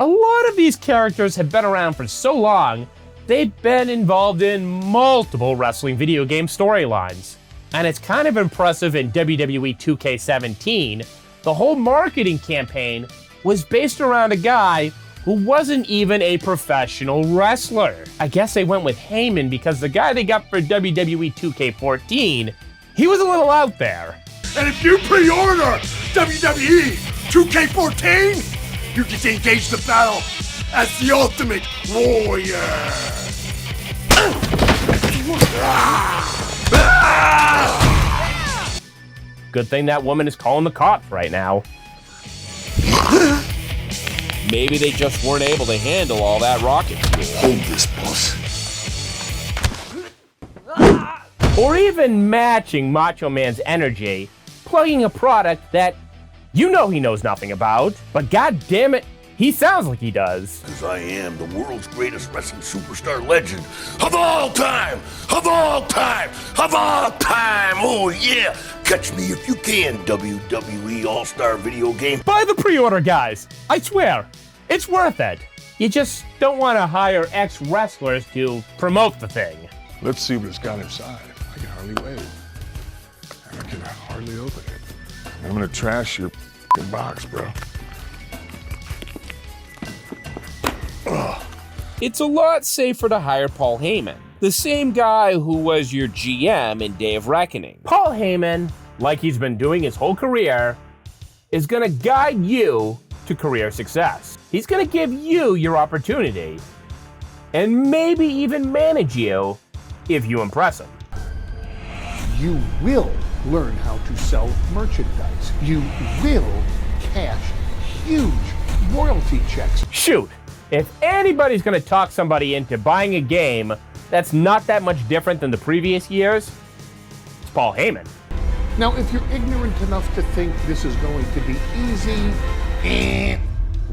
A lot of these characters have been around for so long, they've been involved in multiple wrestling video game storylines. And it's kind of impressive in WWE 2K17, the whole marketing campaign was based around a guy who wasn't even a professional wrestler. I guess they went with Heyman because the guy they got for WWE 2K14, he was a little out there. And if you pre-order WWE 2K14, you get to engage the battle as the Ultimate Warrior. Good thing that woman is calling the cops right now. Maybe they just weren't able to handle all that rocket fuel. Hold this, boss. Or even matching Macho Man's energy, plugging a product that you know he knows nothing about, but god damn it, he sounds like he does. Because I am the world's greatest wrestling superstar legend of all time! Of all time! Of all time! Oh yeah! Catch me if you can, WWE All-Star Video Game. Buy the pre-order, guys! I swear, it's worth it. You just don't want to hire ex-wrestlers to promote the thing. Let's see what it's got inside. I can hardly wait. I can hardly open it. I'm gonna trash your box, bro. It's a lot safer to hire Paul Heyman, the same guy who was your GM in Day of Reckoning. Paul Heyman, like he's been doing his whole career, is gonna guide you to career success. He's gonna give you your opportunity, and maybe even manage you if you impress him. You will learn how to sell merchandise. You will cash huge royalty checks. Shoot, if anybody's gonna talk somebody into buying a game that's not that much different than the previous years, it's Paul Heyman. Now, if you're ignorant enough to think this is going to be easy,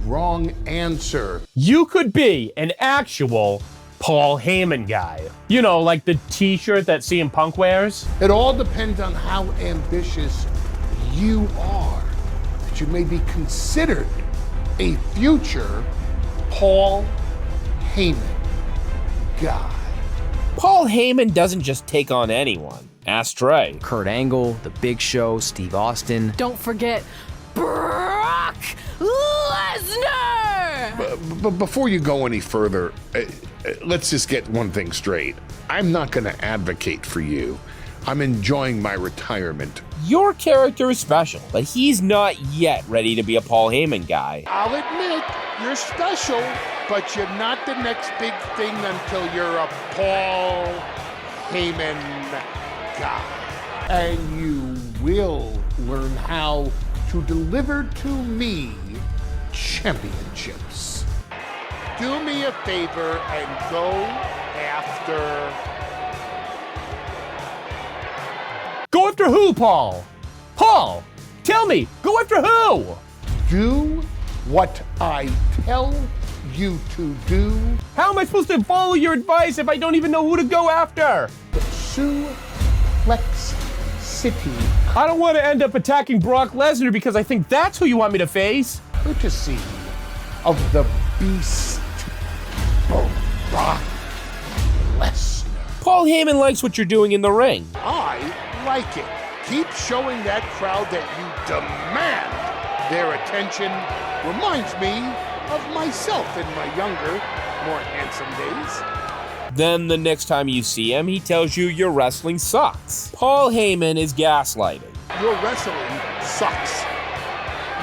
wrong answer. You could be an actual Paul Heyman guy. You know, like the t-shirt that CM Punk wears. It all depends on how ambitious you are. That you may be considered a future Paul Heyman guy. Paul Heyman doesn't just take on anyone. Ask Trey. Kurt Angle, The Big Show, Steve Austin. Don't forget Brock Lesnar! But before you go any further, let's just get one thing straight. I'm not going to advocate for you. I'm enjoying my retirement. Your character is special, but he's not yet ready to be a Paul Heyman guy. I'll admit, you're special, but you're not the next big thing until you're a Paul Heyman guy. And you will learn how to deliver to me championships. Do me a favor and go after... Go after who, Paul? Paul, tell me, go after who? Do what I tell you to do. How am I supposed to follow your advice if I don't even know who to go after? Suplex City. I don't want to end up attacking Brock Lesnar because I think that's who you want me to face. Courtesy of the beast, Brock Lesnar. Paul Heyman likes what you're doing in the ring. I like it. Keep showing that crowd that you demand their attention. Reminds me of myself in my younger, more handsome days. Then the next time you see him, he tells you your wrestling sucks. Paul Heyman is gaslighting. Your wrestling sucks.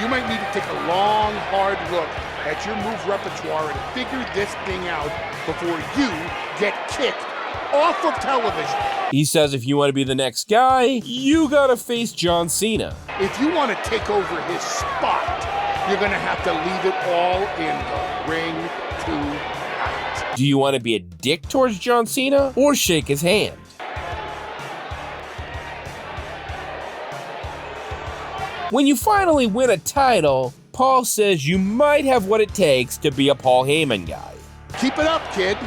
You might need to take a long, hard look at your move repertoire and figure this thing out before you get kicked off of television. He says if you want to be the next guy, you gotta face John Cena. If you want to take over his spot, you're gonna have to leave it all in the ring tonight. Do you want to be a dick towards John Cena or shake his hand? When you finally win a title, Paul says you might have what it takes to be a Paul Heyman guy. Keep it up, kid,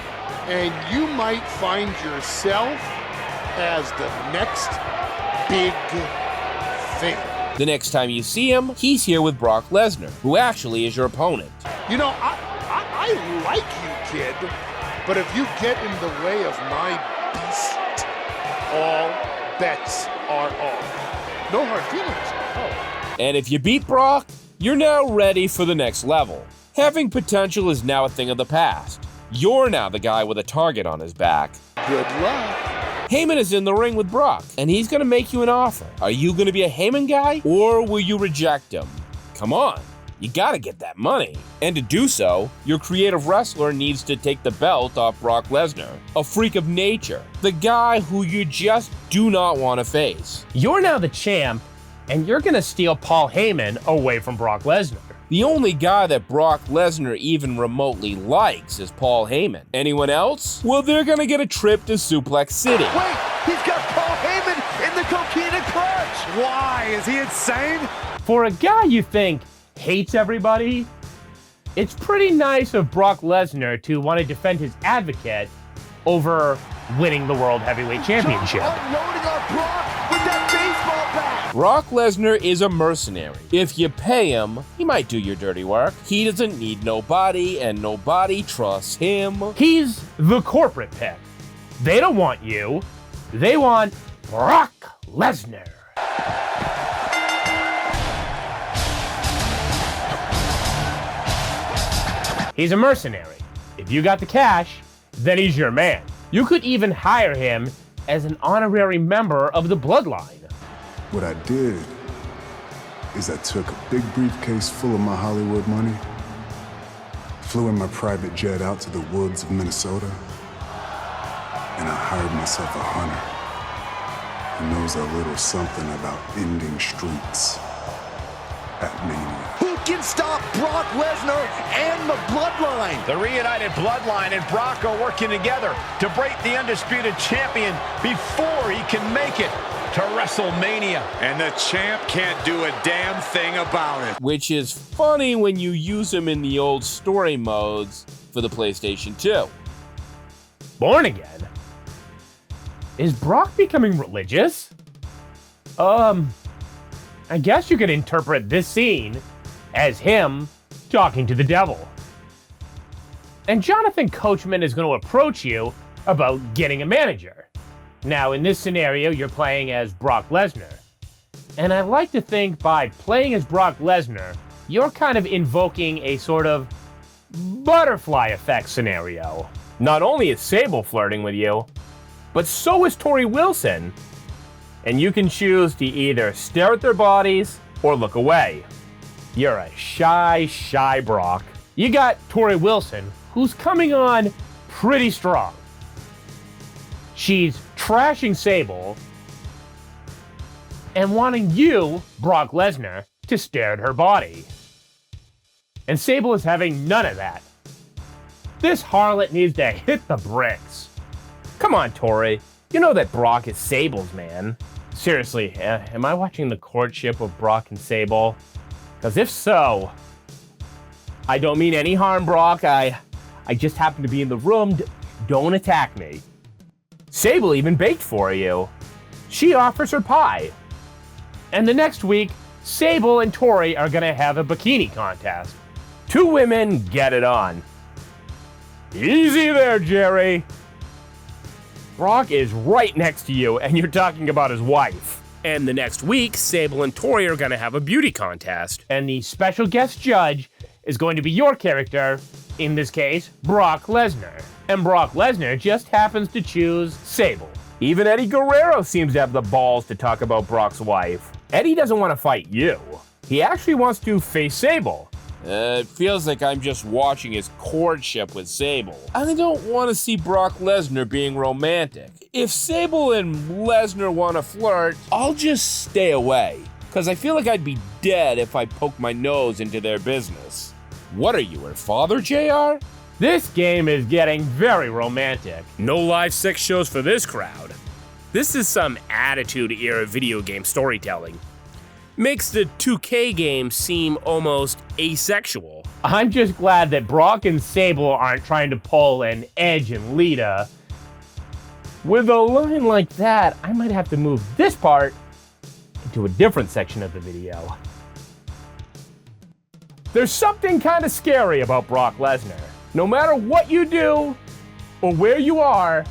and you might find yourself as the next big thing. The next time you see him, he's here with Brock Lesnar, who actually is your opponent. You know, I like you, kid, but if you get in the way of my beast, all bets are off. No hard feelings. Oh. And if you beat Brock, you're now ready for the next level. Having potential is now a thing of the past. You're now the guy with a target on his back. Good luck. Heyman is in the ring with Brock, and he's gonna make you an offer. Are you gonna be a Heyman guy, or will you reject him? Come on, you gotta get that money. And to do so, your creative wrestler needs to take the belt off Brock Lesnar, a freak of nature, the guy who you just do not want to face. You're now the champ, and you're gonna steal Paul Heyman away from Brock Lesnar. The only guy that Brock Lesnar even remotely likes is Paul Heyman. Anyone else? Well, they're gonna get a trip to Suplex City. Wait, he's got Paul Heyman in the coquina clutch! Why? Is he insane? For a guy you think hates everybody, it's pretty nice of Brock Lesnar to want to defend his advocate over winning the World Heavyweight Championship. Unloading on Brock with that baseball bat! Brock Lesnar is a mercenary. If you pay him, he might do your dirty work. He doesn't need nobody, and nobody trusts him. He's the corporate pick. They don't want you. They want Brock Lesnar. He's a mercenary. If you got the cash, then he's your man. You could even hire him as an honorary member of the Bloodline. What I did is I took a big briefcase full of my Hollywood money, flew in my private jet out to the woods of Minnesota, and I hired myself a hunter who knows a little something about ending streaks at Mania. Who can stop Brock Lesnar and the Bloodline? The reunited Bloodline and Brock are working together to break the undisputed champion before he can make it to WrestleMania. And the champ can't do a damn thing about it. Which is funny when you use him in the old story modes for the PlayStation 2. Born again? Is Brock becoming religious? I guess you could interpret this scene as him talking to the devil. And Jonathan Coachman is going to approach you about getting a manager. Now, in this scenario, you're playing as Brock Lesnar. And I like to think by playing as Brock Lesnar, you're kind of invoking a sort of butterfly effect scenario. Not only is Sable flirting with you, but so is Tori Wilson. And you can choose to either stare at their bodies or look away. You're a shy Brock. You got Tori Wilson, who's coming on pretty strong. She's trashing Sable and wanting you, Brock Lesnar, to stare at her body. And Sable is having none of that. This harlot needs to hit the bricks. Come on, Tori. You know that Brock is Sable's man. Seriously, am I watching the courtship of Brock and Sable? Because if so, I don't mean any harm, Brock. I just happen to be in the room. Don't attack me. Sable even baked for you. She offers her pie. And the next week, Sable and Tori are gonna have a bikini contest. Two women get it on. Easy there, Jerry. Brock is right next to you, and you're talking about his wife. And the next week, Sable and Tori are gonna have a beauty contest. And the special guest judge is going to be your character, in this case, Brock Lesnar. And Brock Lesnar just happens to choose Sable. Even Eddie Guerrero seems to have the balls to talk about Brock's wife. Eddie doesn't want to fight you. He actually wants to face Sable. It feels like I'm just watching his courtship with Sable. I don't want to see Brock Lesnar being romantic. If Sable and Lesnar want to flirt, I'll just stay away. Because I feel like I'd be dead if I poked my nose into their business. What are you, her father, JR? This game is getting very romantic. No live sex shows for this crowd. This is some Attitude Era video game storytelling. Makes the 2K game seem almost asexual. I'm just glad that Brock and Sable aren't trying to pull an Edge and Lita. With a line like that, I might have to move this part into a different section of the video. There's something kind of scary about Brock Lesnar. No matter what you do or where you are,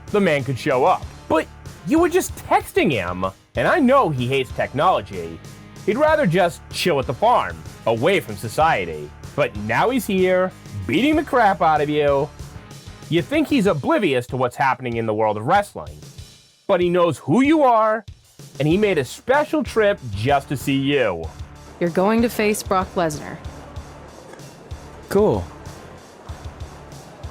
the man could show up. But you were just texting him, and I know he hates technology. He'd rather just chill at the farm, away from society. But now he's here, beating the crap out of you. You think he's oblivious to what's happening in the world of wrestling. But he knows who you are, and he made a special trip just to see you. You're going to face Brock Lesnar. Cool.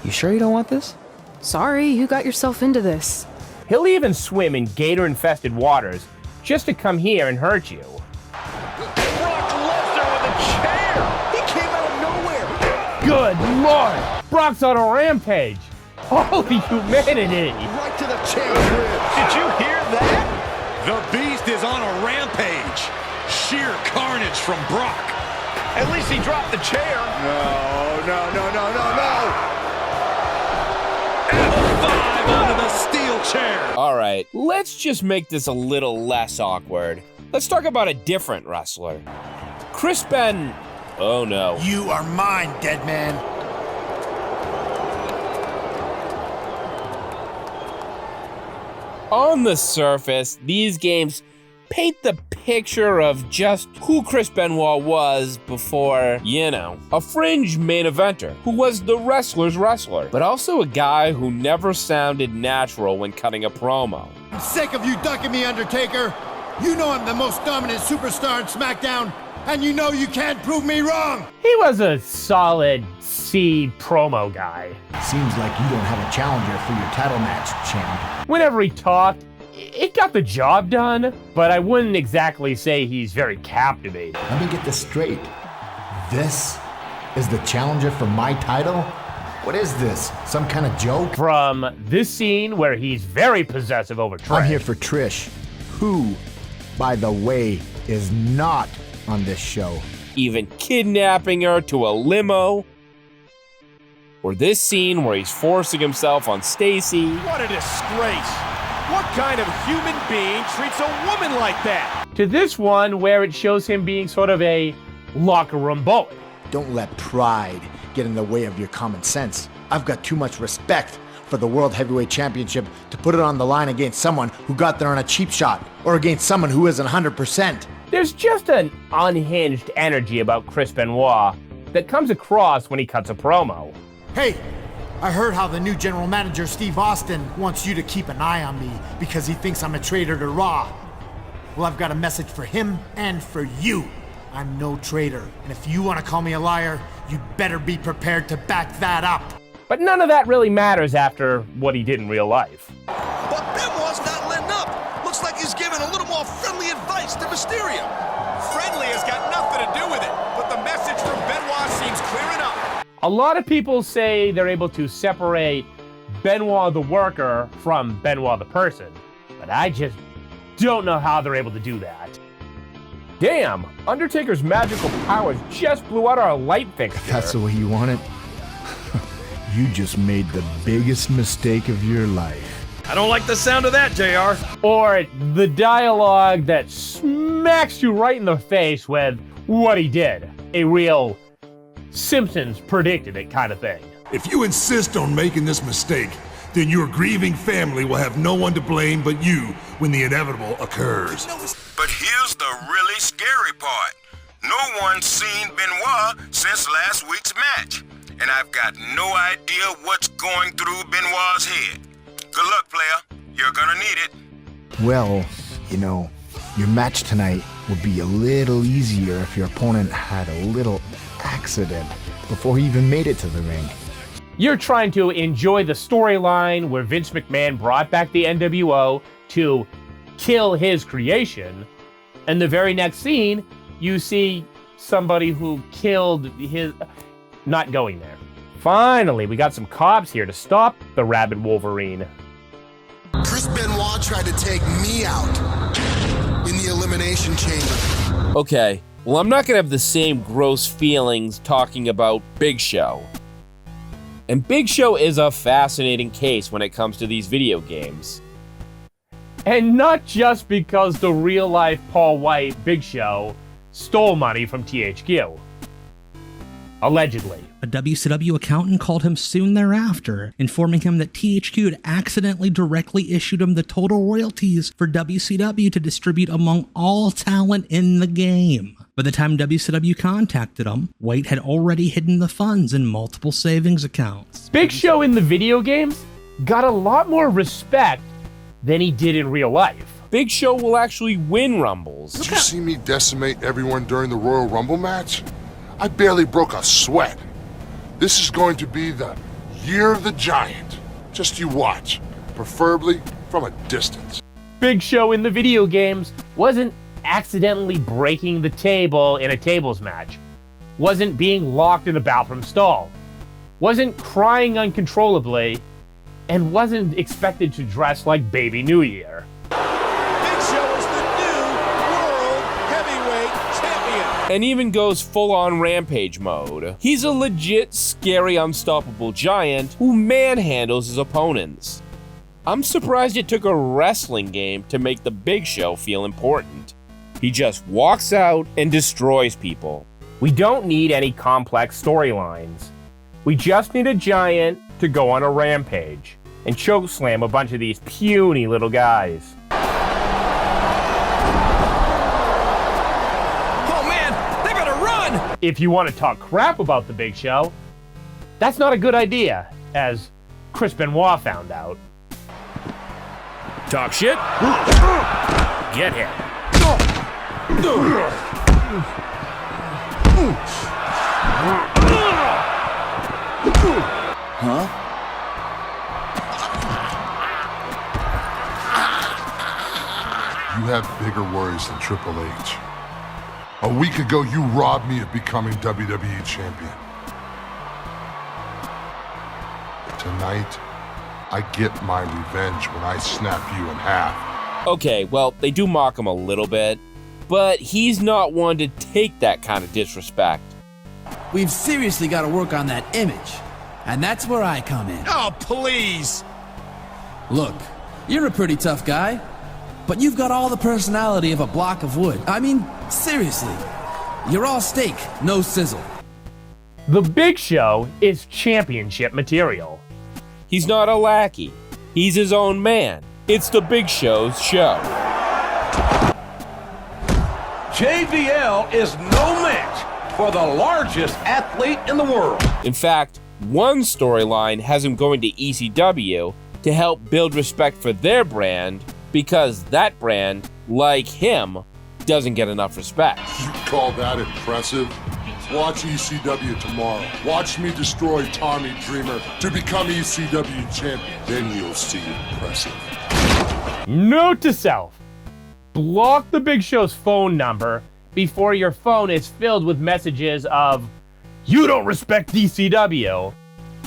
You sure you don't want this? Sorry, you got yourself into this. He'll even swim in gator-infested waters just to come here and hurt you. Brock Lesnar with a chair! He came out of nowhere! Good Lord! Brock's on a rampage! Holy humanity! Right to the champ's ribs. Did you hear that? The beast is on a rampage. Sheer carnage from Brock. At least he dropped the chair. No. F5 onto the steel chair. All right, let's just make this a little less awkward. Let's talk about a different wrestler. Chris Ben... Oh no. You are mine, dead man. On the surface, these games paint the picture of just who Chris Benoit was before, you know, a fringe main eventer who was the wrestler's wrestler, but also a guy who never sounded natural when cutting a promo. I'm sick of you ducking me, Undertaker. You know I'm the most dominant superstar in SmackDown, and you know you can't prove me wrong. He was a solid C promo guy. Seems like you don't have a challenger for your title match, champ. Whenever he talked, it got the job done, but I wouldn't exactly say he's very captivating. Let me get this straight. This is the challenger for my title? What is this? Some kind of joke? From this scene where he's very possessive over Trish. I'm here for Trish, who, by the way, is not on this show. Even kidnapping her to a limo. Or this scene where he's forcing himself on Stacy. What a disgrace. What kind of human being treats a woman like that? To this one where it shows him being sort of a locker room bully. Don't let pride get in the way of your common sense. I've got too much respect for the World Heavyweight Championship to put it on the line against someone who got there on a cheap shot, or against someone who isn't 100%. There's just an unhinged energy about Chris Benoit that comes across when he cuts a promo. Hey, I heard how the new general manager, Steve Austin, wants you to keep an eye on me because he thinks I'm a traitor to Raw. Well, I've got a message for him and for you. I'm no traitor, and if you want to call me a liar, you better be prepared to back that up. But none of that really matters after what he did in real life. But Benoit's not letting up. Looks like he's giving a little more friendly advice to Mysterio. Friendly has got nothing to do with it, but the message from Benoit seems clear enough. A lot of people say they're able to separate Benoit the worker from Benoit the person, but I just don't know how they're able to do that. Damn, Undertaker's magical powers just blew out our light fixture. That's the way you want it? You just made the biggest mistake of your life. I don't like the sound of that, JR. Or the dialogue that smacks you right in the face with what he did. A real Simpsons predicted it kind of thing. If you insist on making this mistake, then your grieving family will have no one to blame but you when the inevitable occurs. But here's the really scary part. No one's seen Benoit since last week's match. And I've got no idea what's going through Benoit's head. Good luck, player. You're gonna need it. Well, you know, your match tonight would be a little easier if your opponent had a little accident before he even made it to the ring. You're trying to enjoy the storyline where Vince McMahon brought back the NWO to kill his creation, and the very next scene, you see somebody who killed his... Not going there. Finally, we got some cops here to stop the rabid Wolverine. Chris Benoit tried to take me out in the Elimination Chamber. Okay, well, I'm not gonna have the same gross feelings talking about Big Show. And Big Show is a fascinating case when it comes to these video games. And not just because the real-life Paul White Big Show stole money from THQ. allegedly. A WCW accountant called him soon thereafter, informing him that THQ had accidentally directly issued him the total royalties for WCW to distribute among all talent in the game. By the time WCW contacted him, White had already hidden the funds in multiple savings accounts. Big Show in the video games got a lot more respect than he did in real life. Big Show will actually win Rumbles. Did you see me decimate everyone during the Royal Rumble match? I barely broke a sweat. This is going to be the Year of the Giant. Just you watch, preferably from a distance. Big Show in the video games wasn't accidentally breaking the table in a tables match, wasn't being locked in a bathroom stall, wasn't crying uncontrollably, and wasn't expected to dress like Baby New Year. And even goes full-on rampage mode. He's a legit, scary, unstoppable giant who manhandles his opponents. I'm surprised it took a wrestling game to make the Big Show feel important. He just walks out and destroys people. We don't need any complex storylines. We just need a giant to go on a rampage and chokeslam a bunch of these puny little guys. If you want to talk crap about the Big Show, that's not a good idea, as Chris Benoit found out. Talk shit? Get him. Huh? You have bigger worries than Triple H. A week ago, you robbed me of becoming WWE champion. Tonight, I get my revenge when I snap you in half. Okay, well, they do mock him a little bit, but he's not one to take that kind of disrespect. We've seriously got to work on that image, and that's where I come in. Oh, please! Look, you're a pretty tough guy, but you've got all the personality of a block of wood. I mean, seriously, you're all steak, no sizzle. The Big Show is championship material. He's not a lackey. He's his own man. It's the Big Show's show. JBL is no match for the largest athlete in the world. In fact, one storyline has him going to ECW to help build respect for their brand, because that brand, like him, doesn't get enough respect. You call that impressive? Watch ECW tomorrow. Watch me destroy Tommy Dreamer to become ECW champion. Then you'll see impressive. Note to self: block the Big Show's phone number before your phone is filled with messages of, "You don't respect ECW."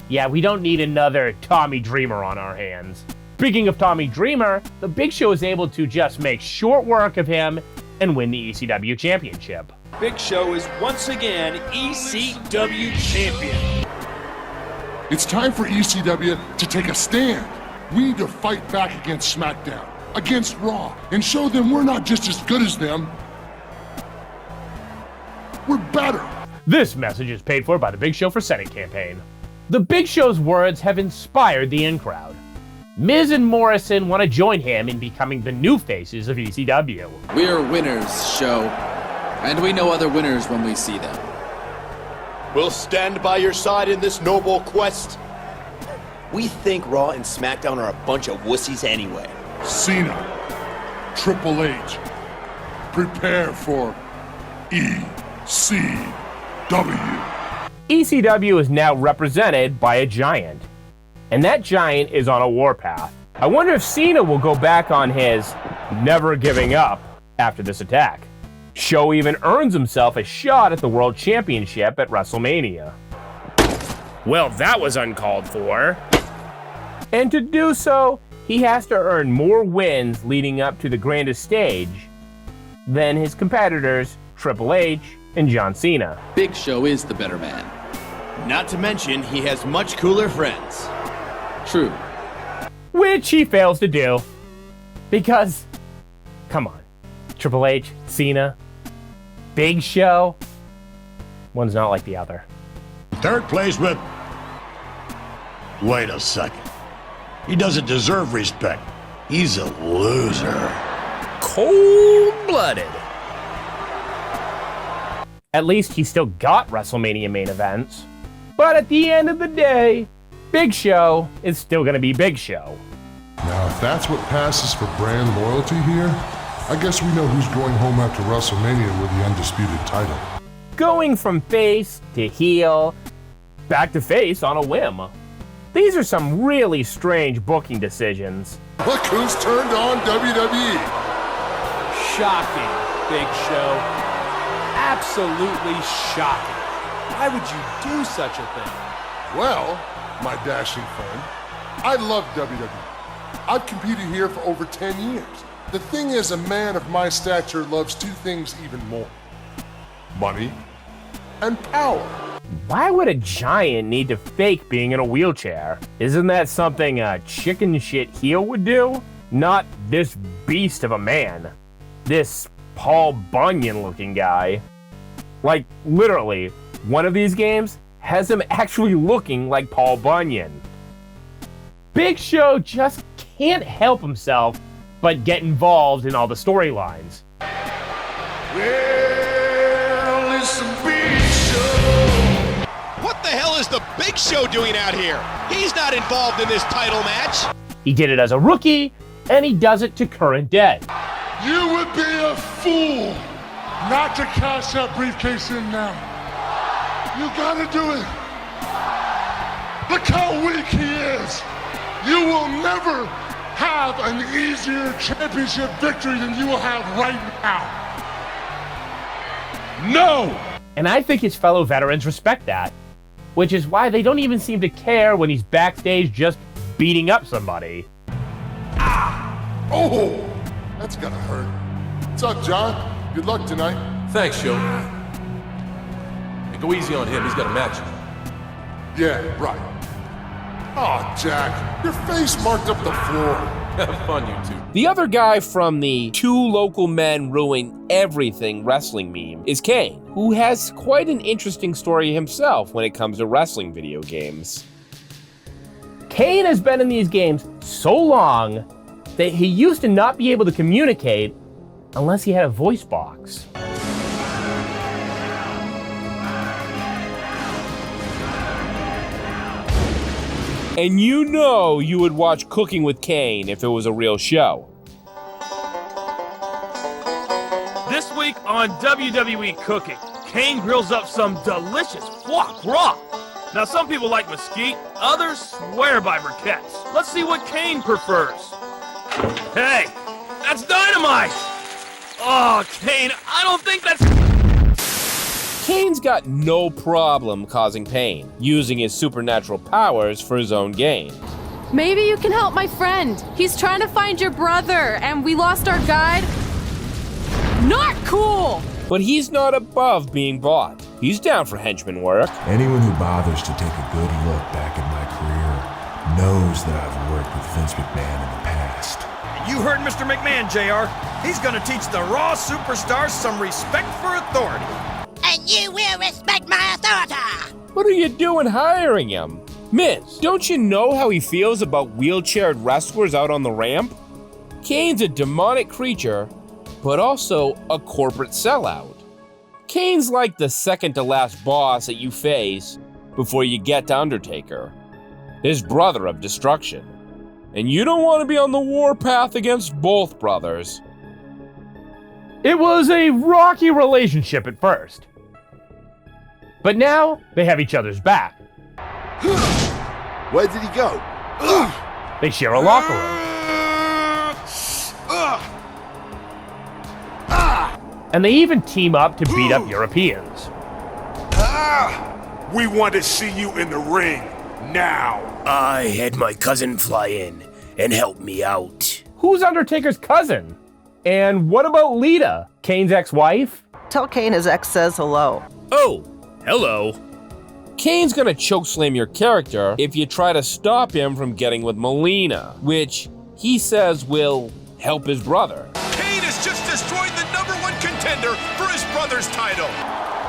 Yeah, we don't need another Tommy Dreamer on our hands. Speaking of Tommy Dreamer, the Big Show is able to just make short work of him and win the ECW championship. Big Show is once again ECW champion. It's time for ECW to take a stand. We need to fight back against SmackDown, against Raw, and show them we're not just as good as them. We're better. This message is paid for by the Big Show for Senate campaign. The Big Show's words have inspired the in-crowd. Miz and Morrison want to join him in becoming the new faces of ECW. We're winners, Show, and we know other winners when we see them. We'll stand by your side in this noble quest. We think Raw and SmackDown are a bunch of wussies anyway. Cena, Triple H, prepare for ECW. ECW is now represented by a giant, and that giant is on a warpath. I wonder if Cena will go back on his never giving up after this attack. Show even earns himself a shot at the World Championship at WrestleMania. Well, that was uncalled for. And to do so, he has to earn more wins leading up to the grandest stage than his competitors, Triple H and John Cena. Big Show is the better man. Not to mention, he has much cooler friends. True. Which he fails to do. Because, come on, Triple H, Cena, Big Show, one's not like the other. Third place with... Wait a second. He doesn't deserve respect. He's a loser. Cold-blooded. At least he still got WrestleMania main events. But at the end of the day, Big Show is still gonna be Big Show. Now, if that's what passes for brand loyalty here, I guess we know who's going home after WrestleMania with the undisputed title. Going from face to heel, back to face on a whim. These are some really strange booking decisions. Look who's turned on WWE. Shocking, Big Show. Absolutely shocking. Why would you do such a thing? Well, my dashing friend, I love WWE. I've competed here for over 10 years. The thing is, a man of my stature loves two things even more. Money and power. Why would a giant need to fake being in a wheelchair? Isn't that something a chicken shit heel would do? Not this beast of a man. This Paul Bunyan looking guy. Like, literally, one of these games has him actually looking like Paul Bunyan. Big Show just can't help himself but get involved in all the storylines. Well, it's a Big Show. What the hell is the Big Show doing out here? He's not involved in this title match. He did it as a rookie, and he does it to current day. You would be a fool not to cash that briefcase in now. You gotta do it. Look how weak he is. You will never have an easier championship victory than you will have right now. No! And I think his fellow veterans respect that, which is why they don't even seem to care when he's backstage just beating up somebody. Oh, that's gonna hurt. What's up, John? Good luck tonight. Thanks, Joe. And go easy on him, he's got a match. Yeah, right. Oh, Jack, your face marked up the floor. Have fun, you two. The other guy from the two local men ruin everything wrestling meme is Kane, who has quite an interesting story himself when it comes to wrestling video games. Kane has been in these games so long that he used to not be able to communicate unless he had a voice box. And you know you would watch Cooking with Kane if it was a real show. This week on WWE Cooking, Kane grills up some delicious foie gras. Now, some people like mesquite, others swear by briquettes. Let's see what Kane prefers. Hey, that's dynamite! Oh, Kane, I don't think that's... Kane's got no problem causing pain, using his supernatural powers for his own gain. Maybe you can help my friend. He's trying to find your brother, and we lost our guide. Not cool! But he's not above being bought. He's down for henchman work. Anyone who bothers to take a good look back at my career knows that I've worked with Vince McMahon in the past. You heard Mr. McMahon, JR. He's gonna teach the Raw superstars some respect for authority. And you will respect my authority! What are you doing hiring him? Miz, don't you know how he feels about wheelchaired wrestlers out on the ramp? Kane's a demonic creature, but also a corporate sellout. Kane's like the second to last boss that you face before you get to Undertaker, his brother of destruction. And you don't want to be on the warpath against both brothers. It was a rocky relationship at first. But now, they have each other's back. Where did he go? They share a locker room. And they even team up to beat up Europeans. We want to see you in the ring, now. I had my cousin fly in and help me out. Who's Undertaker's cousin? And what about Lita, Kane's ex-wife? Tell Kane his ex says hello. Oh, hello. Kane's gonna chokeslam your character if you try to stop him from getting with Melina, which he says will help his brother. Kane has just destroyed the #1 contender for his brother's title.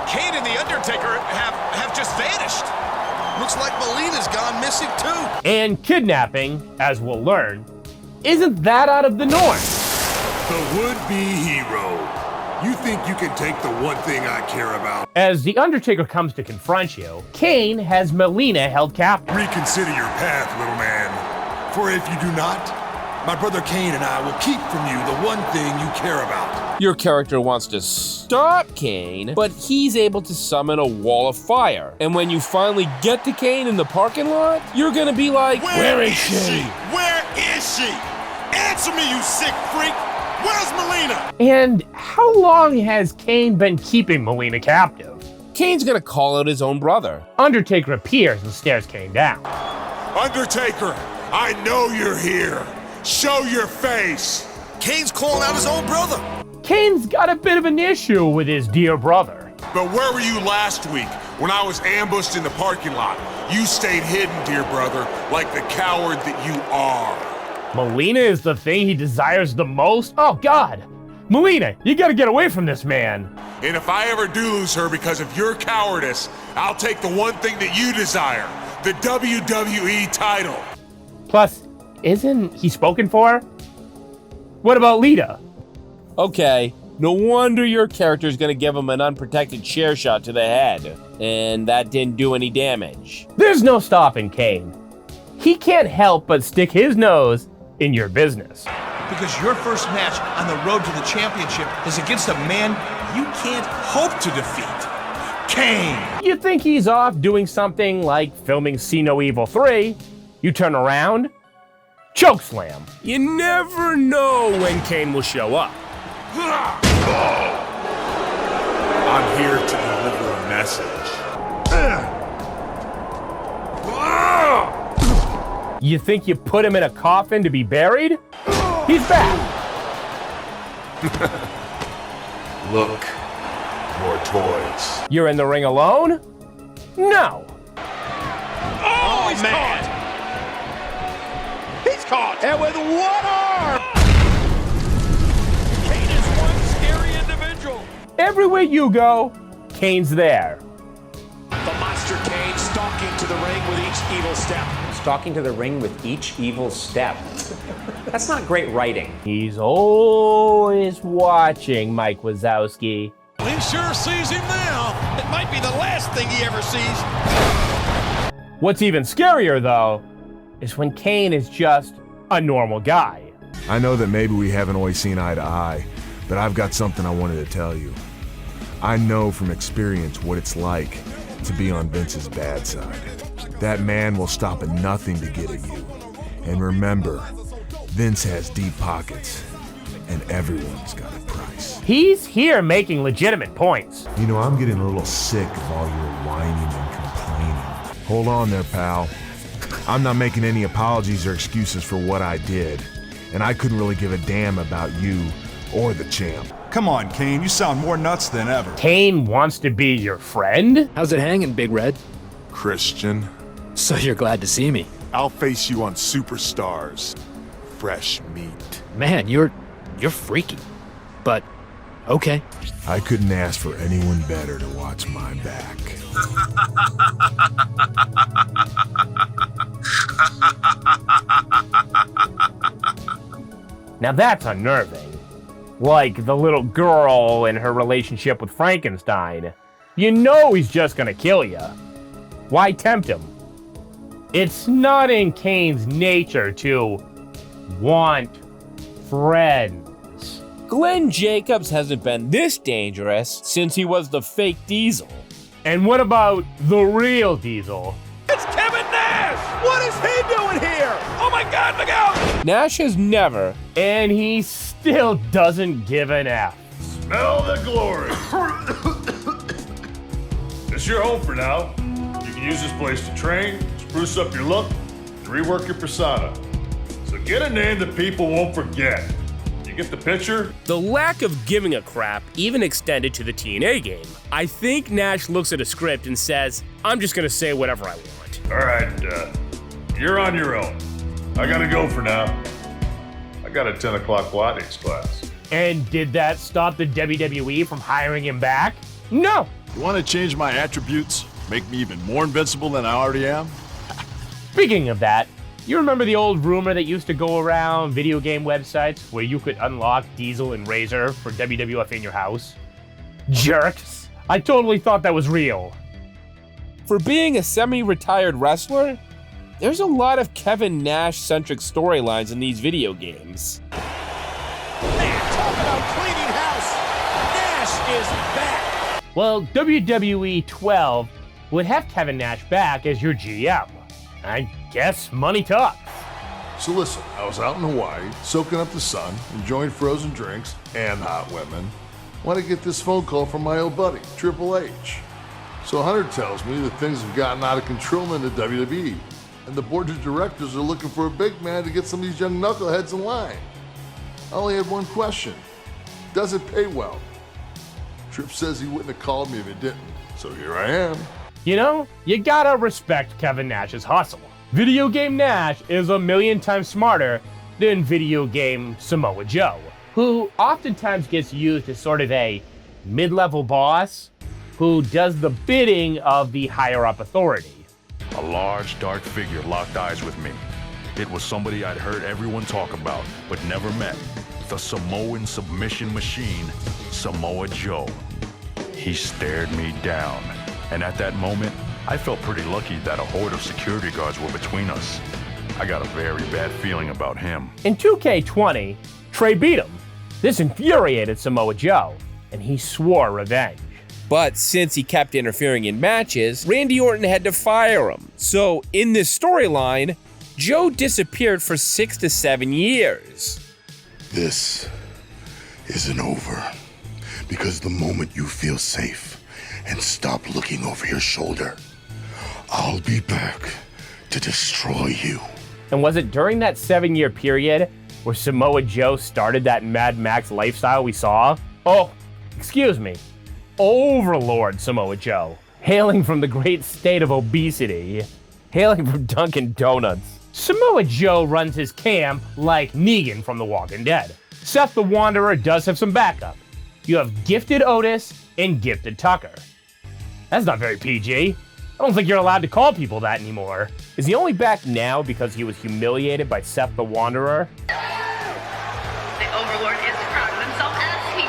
Kane and The Undertaker have just vanished. Looks like Melina's gone missing too. And kidnapping, as we'll learn, isn't that out of the norm. The would-be hero. You think you can take the one thing I care about? As The Undertaker comes to confront you, Kane has Melina held captive. Reconsider your path, little man. For if you do not, my brother Kane and I will keep from you the one thing you care about. Your character wants to stop Kane, but he's able to summon a wall of fire. And when you finally get to Kane in the parking lot, you're gonna be like, Where is she? Where is she? Answer me, you sick freak! Where's Melina? And how long has Kane been keeping Melina captive? Kane's gonna call out his own brother. Undertaker appears and stares Kane down. Undertaker, I know you're here. Show your face. Kane's calling out his own brother. Kane's got a bit of an issue with his dear brother. But where were you last week when I was ambushed in the parking lot? You stayed hidden, dear brother, like the coward that you are. Melina is the thing he desires the most? Oh God! Melina, you gotta get away from this man. And if I ever do lose her because of your cowardice, I'll take the one thing that you desire, the WWE title. Plus, isn't he spoken for? What about Lita? Okay, no wonder your character's gonna give him an unprotected chair shot to the head. And that didn't do any damage. There's no stopping Kane. He can't help but stick his nose in your business. Because your first match on the road to the championship is against a man you can't hope to defeat. Kane! You think he's off doing something like filming See No Evil 3, you turn around, chokeslam. You never know when Kane will show up. I'm here to deliver a message. You think you put him in a coffin to be buried? He's back. Look, more toys. You're in the ring alone? No. Oh, he's man. caught! He's caught! And with one arm! Kane is one scary individual. Everywhere you go, Kane's there. The Monster Kane stalking to the ring with each evil step. Stalking to the ring with each evil step. That's not great writing. He's always watching, Mike Wazowski. He sure sees him now. It might be the last thing he ever sees. What's even scarier, though, is when Kane is just a normal guy. I know that maybe we haven't always seen eye to eye, but I've got something I wanted to tell you. I know from experience what it's like to be on Vince's bad side. That man will stop at nothing to get at you. And remember, Vince has deep pockets, and everyone's got a price. He's here making legitimate points. You know, I'm getting a little sick of all your whining and complaining. Hold on there, pal. I'm not making any apologies or excuses for what I did, and I couldn't really give a damn about you or the champ. Come on, Kane, you sound more nuts than ever. Kane wants to be your friend? How's it hanging, Big Red? Christian. So you're glad to see me. I'll face you on Superstars. Fresh meat. Man, you're freaky. But, okay. I couldn't ask for anyone better to watch my back. Now that's unnerving. Like the little girl in her relationship with Frankenstein. You know he's just gonna kill you. Why tempt him? It's not in Kane's nature to want friends. Glenn Jacobs hasn't been this dangerous since he was the fake Diesel. And what about the real Diesel? It's Kevin Nash! What is he doing here? Oh my God, look out! Nash has never, and he still doesn't give an F. Smell the glory. It's your home for now. You can use this place to train, spruce up your look, and rework your persona. So get a name that people won't forget. You get the picture? The lack of giving a crap even extended to the TNA game. I think Nash looks at a script and says, I'm just gonna say whatever I want. All right, you're on your own. I gotta go for now. I got a 10 o'clock Pilates class. And did that stop the WWE from hiring him back? No. You want to change my attributes? Make me even more invincible than I already am? Speaking of that, you remember the old rumor that used to go around video game websites where you could unlock Diesel and Razor for WWF in your house? Jerks! I totally thought that was real. For being a semi-retired wrestler, there's a lot of Kevin Nash-centric storylines in these video games. Man, talk about cleaning house. Nash is back. Well, WWE 12 would have Kevin Nash back as your GM. I guess money talks. So listen, I was out in Hawaii, soaking up the sun, enjoying frozen drinks and hot women, when I get this phone call from my old buddy, Triple H. So Hunter tells me that things have gotten out of control in the WWE, and the board of directors are looking for a big man to get some of these young knuckleheads in line. I only had one question. Does it pay well? Tripp says he wouldn't have called me if it didn't, so here I am. You know, you gotta respect Kevin Nash's hustle. Video game Nash is a million times smarter than video game Samoa Joe, who oftentimes gets used as sort of a mid-level boss who does the bidding of the higher-up authority. A large, dark figure locked eyes with me. It was somebody I'd heard everyone talk about, but never met. The Samoan submission machine, Samoa Joe. He stared me down, and at that moment, I felt pretty lucky that a horde of security guards were between us. I got a very bad feeling about him. In 2K20, Trey beat him. This infuriated Samoa Joe, and he swore revenge. But since he kept interfering in matches, Randy Orton had to fire him. So in this storyline, Joe disappeared for 6 to 7 years. This isn't over, because the moment you feel safe and stop looking over your shoulder, I'll be back to destroy you. And was it during that 7-year period where Samoa Joe started that Mad Max lifestyle we saw? Oh, excuse me, Overlord Samoa Joe, hailing from the great state of obesity, hailing from Dunkin' Donuts. Samoa Joe runs his camp like Negan from The Walking Dead. Seth the Wanderer does have some backup. You have Gifted Otis and Gifted Tucker. That's not very PG. I don't think you're allowed to call people that anymore. Is he only back now because he was humiliated by Seth the Wanderer? The Overlord is proud of himself as he should be. The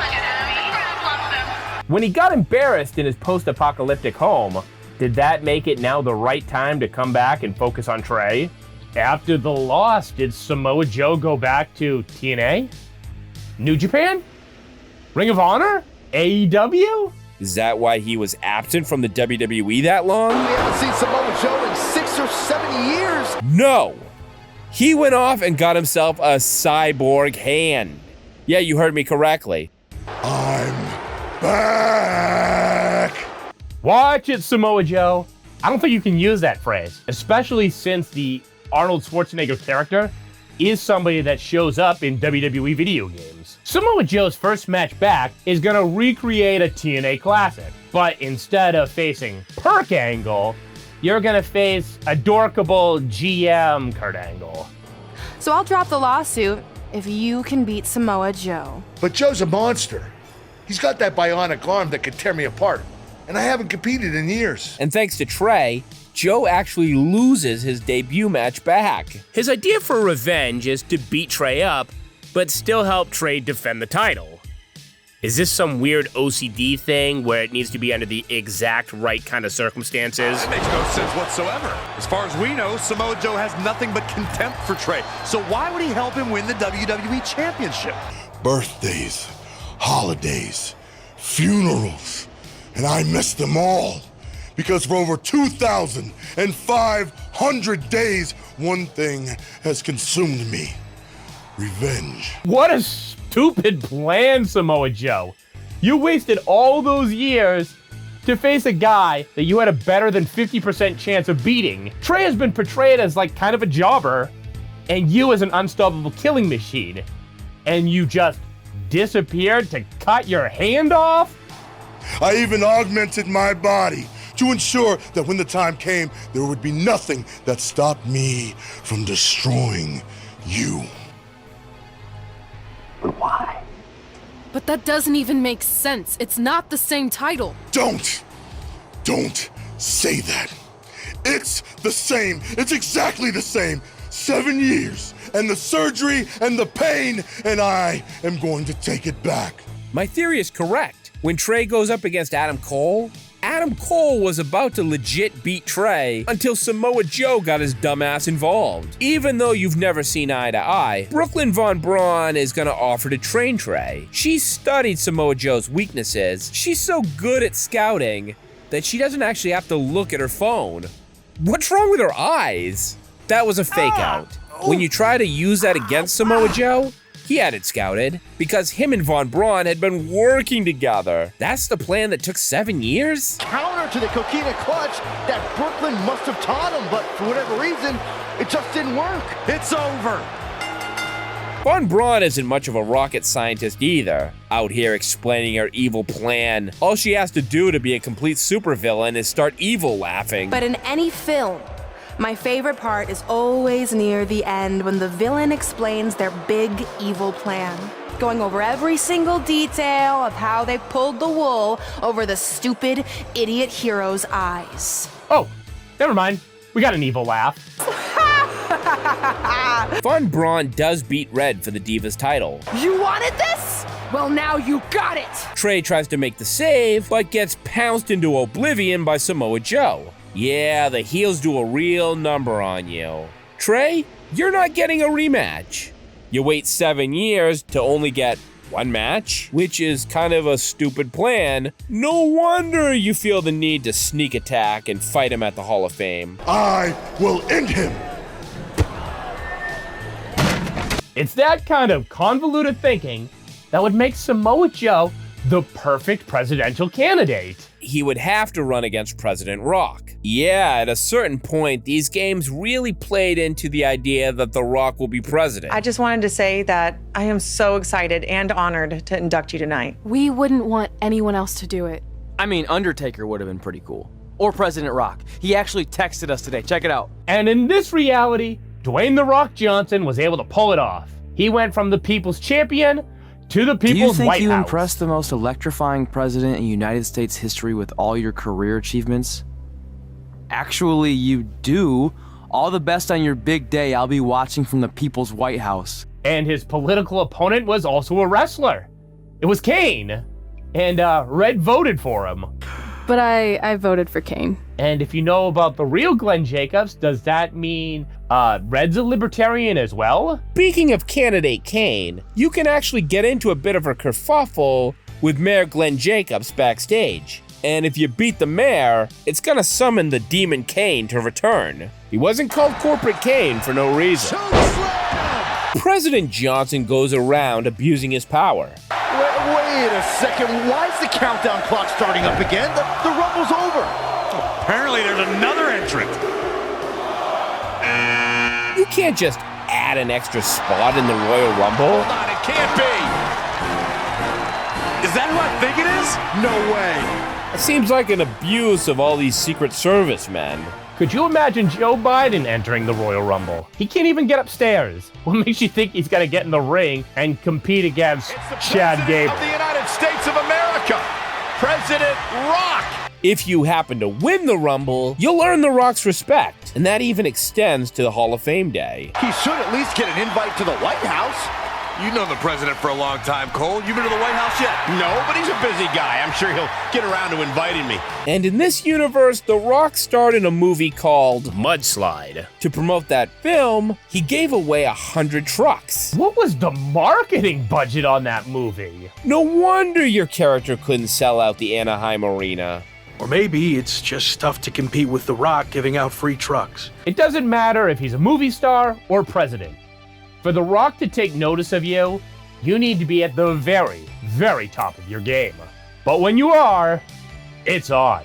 crowd loves him. When he got embarrassed in his post-apocalyptic home, did that make it now the right time to come back and focus on Trey? After the loss, did Samoa Joe go back to TNA? New Japan? Ring of Honor? AEW? Is that why he was absent from the WWE that long? We haven't seen Samoa Joe in 6 or 7 years. No! He went off and got himself a cyborg hand. Yeah, you heard me correctly. I'm back! Watch it, Samoa Joe. I don't think you can use that phrase, especially since the Arnold Schwarzenegger character is somebody that shows up in WWE video games. Samoa Joe's first match back is gonna recreate a TNA classic, but instead of facing Perk Angle, you're gonna face adorkable GM Kurt Angle. So I'll drop the lawsuit if you can beat Samoa Joe. But Joe's a monster. He's got that bionic arm that could tear me apart, and I haven't competed in years. And thanks to Trey, Joe actually loses his debut match back. His idea for revenge is to beat Trey up, but still help Trey defend the title. Is this some weird OCD thing where it needs to be under the exact right kind of circumstances? That makes no sense whatsoever. As far as we know, Samoa Joe has nothing but contempt for Trey. So why would he help him win the WWE Championship? Birthdays, holidays, funerals, and I missed them all. Because for over 2,500 days, one thing has consumed me. Revenge. What a stupid plan, Samoa Joe. You wasted all those years to face a guy that you had a better than 50% chance of beating. Trey has been portrayed as like kind of a jobber, and you as an unstoppable killing machine. And you just disappeared to cut your hand off? I even augmented my body to ensure that when the time came, there would be nothing that stopped me from destroying you. But why? But that doesn't even make sense. It's not the same title. Don't say that. It's the same. It's exactly the same. 7 years, and the surgery, and the pain, and I am going to take it back. My theory is correct. When Trey goes up against Adam Cole was about to legit beat Trey until Samoa Joe got his dumbass involved. Even though you've never seen eye to eye, Brooklyn Von Braun is gonna offer to train Trey. She's studied Samoa Joe's weaknesses. She's so good at scouting that she doesn't actually have to look at her phone. What's wrong with her eyes? That was a fake out. When you try to use that against Samoa Joe, he had it scouted because him and Von Braun had been working together. That's the plan that took 7 years? Counter to the coquina clutch that Brooklyn must have taught him, but for whatever reason, it just didn't work. It's over. Von Braun isn't much of a rocket scientist either, out here explaining her evil plan. All she has to do to be a complete supervillain is start evil laughing. But in any film, my favorite part is always near the end when the villain explains their big evil plan, going over every single detail of how they pulled the wool over the stupid idiot hero's eyes. Oh, never mind. We got an evil laugh. Von Braun does beat Red for the Divas title. You wanted this? Well, now you got it! Trey tries to make the save, but gets pounced into oblivion by Samoa Joe. Yeah, the heels do a real number on you. Trey, you're not getting a rematch. You wait 7 years to only get one match, which is kind of a stupid plan. No wonder you feel the need to sneak attack and fight him at the Hall of Fame. I will end him. It's that kind of convoluted thinking that would make Samoa Joe the perfect presidential candidate. He would have to run against President Rock. Yeah, at a certain point, these games really played into the idea that The Rock will be president. I just wanted to say that I am so excited and honored to induct you tonight. We wouldn't want anyone else to do it. I mean, Undertaker would have been pretty cool. Or President Rock. He actually texted us today. Check it out. And in this reality, Dwayne "The Rock" Johnson was able to pull it off. He went from the people's champion to the people's White House. Do you think you impressed the most electrifying president in United States history with all your career achievements? Actually, you do. All the best on your big day. I'll be watching from the people's White House. And his political opponent was also a wrestler. It was Kane. And Red voted for him. But I voted for Kane. And if you know about the real Glenn Jacobs, does that mean Red's a libertarian as well? Speaking of candidate Kane, you can actually get into a bit of a kerfuffle with Mayor Glenn Jacobs backstage. And if you beat the mayor, it's gonna summon the demon Kane to return. He wasn't called Corporate Kane for no reason. President Johnson goes around abusing his power. Wait a second, why is the countdown clock starting up again? The Rumble's over. Apparently there's another entrant. You can't just add an extra spot in the Royal Rumble. Hold on, it can't be. Is that who I think it is? No way. It seems like an abuse of all these Secret Service men. Could you imagine Joe Biden entering the Royal Rumble? He can't even get upstairs. What makes you think he's gonna get in the ring and compete against Chad Gable? Of the United States of America, President Rock. If you happen to win the Rumble, you'll earn The Rock's respect, and that even extends to the Hall of Fame day. He should at least get an invite to the White House. You've known the president for a long time, Cole. You been to the White House yet? No, but he's a busy guy. I'm sure he'll get around to inviting me. And in this universe, The Rock starred in a movie called Mudslide. To promote that film, he gave away 100 trucks. What was the marketing budget on that movie? No wonder your character couldn't sell out the Anaheim Arena. Or maybe it's just tough to compete with The Rock giving out free trucks. It doesn't matter if he's a movie star or president. For The Rock to take notice of you, you need to be at the very, very top of your game. But when you are, it's on.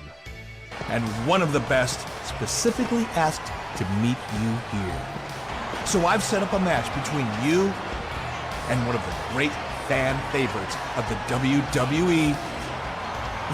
And one of the best specifically asked to meet you here. So I've set up a match between you and one of the great fan favorites of the WWE,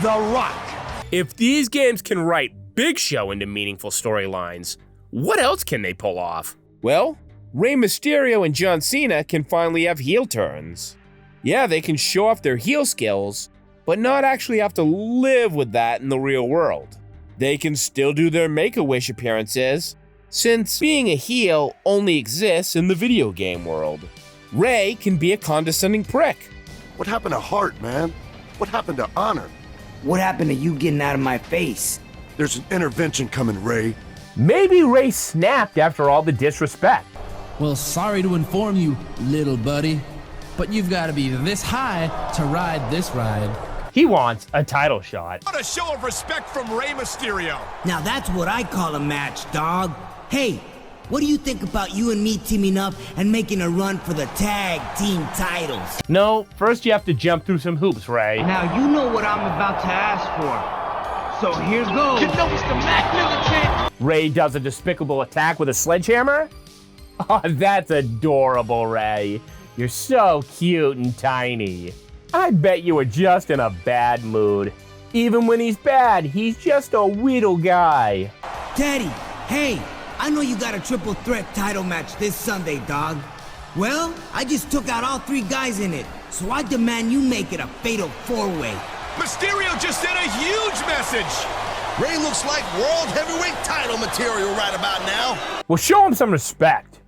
The Rock. If these games can write Big Show into meaningful storylines, what else can they pull off? Well, Rey Mysterio and John Cena can finally have heel turns. Yeah, they can show off their heel skills, but not actually have to live with that in the real world. they can still do their Make-A-Wish appearances, since being a heel only exists in the video game world. Ray can be a condescending prick. What happened to heart, man? What happened to honor? What happened to you getting out of my face? There's an intervention coming, Ray. Maybe Ray snapped after all the disrespect. Well, sorry to inform you, little buddy, but you've got to be this high to ride this ride. He wants a title shot. What a show of respect from Rey Mysterio. Now that's what I call a match, dog. Hey, what do you think about you and me teaming up and making a run for the tag team titles? No, first you have to jump through some hoops, Ray. Now you know what I'm about to ask for. So here goes. You know it's the magnificent. Ray does a despicable attack with a sledgehammer? Oh, that's adorable, Ray. You're so cute and tiny. I bet you were just in a bad mood. Even when he's bad, he's just a weedle guy. Daddy, hey, I know you got a triple threat title match this Sunday, dog. Well, I just took out all 3 guys in it, so I demand you make it a fatal 4-way. Mysterio just sent a huge message. Ray looks like world heavyweight title material right about now. Well, show him some respect.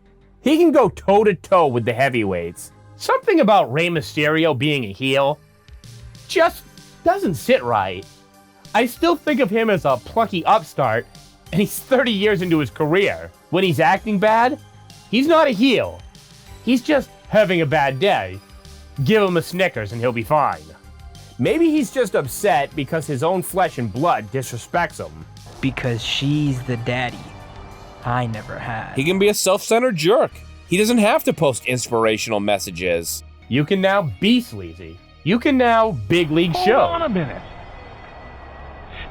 He can go toe-to-toe with the heavyweights. Something about Rey Mysterio being a heel just doesn't sit right. I still think of him as a plucky upstart, and he's 30 years into his career. When he's acting bad, he's not a heel. He's just having a bad day. Give him a Snickers and he'll be fine. Maybe he's just upset because his own flesh and blood disrespects him. Because she's the daddy I never had. He can be a self-centered jerk. He doesn't have to post inspirational messages. You can now be sleazy. You can now big league show. Hold on a minute.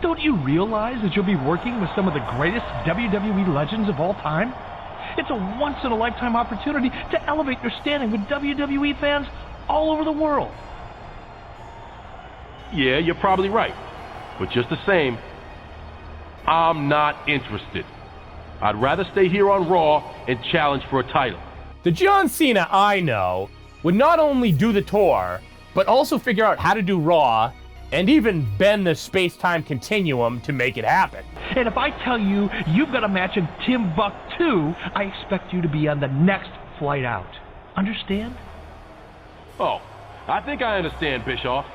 Don't you realize that you'll be working with some of the greatest WWE legends of all time? It's a once-in-a-lifetime opportunity to elevate your standing with WWE fans all over the world. Yeah, you're probably right. But just the same, I'm not interested. I'd rather stay here on Raw and challenge for a title. The John Cena I know would not only do the tour, but also figure out how to do Raw and even bend the space-time continuum to make it happen. And if I tell you you've got a match in Timbuktu, I expect you to be on the next flight out. Understand? Oh, I think I understand, Bischoff.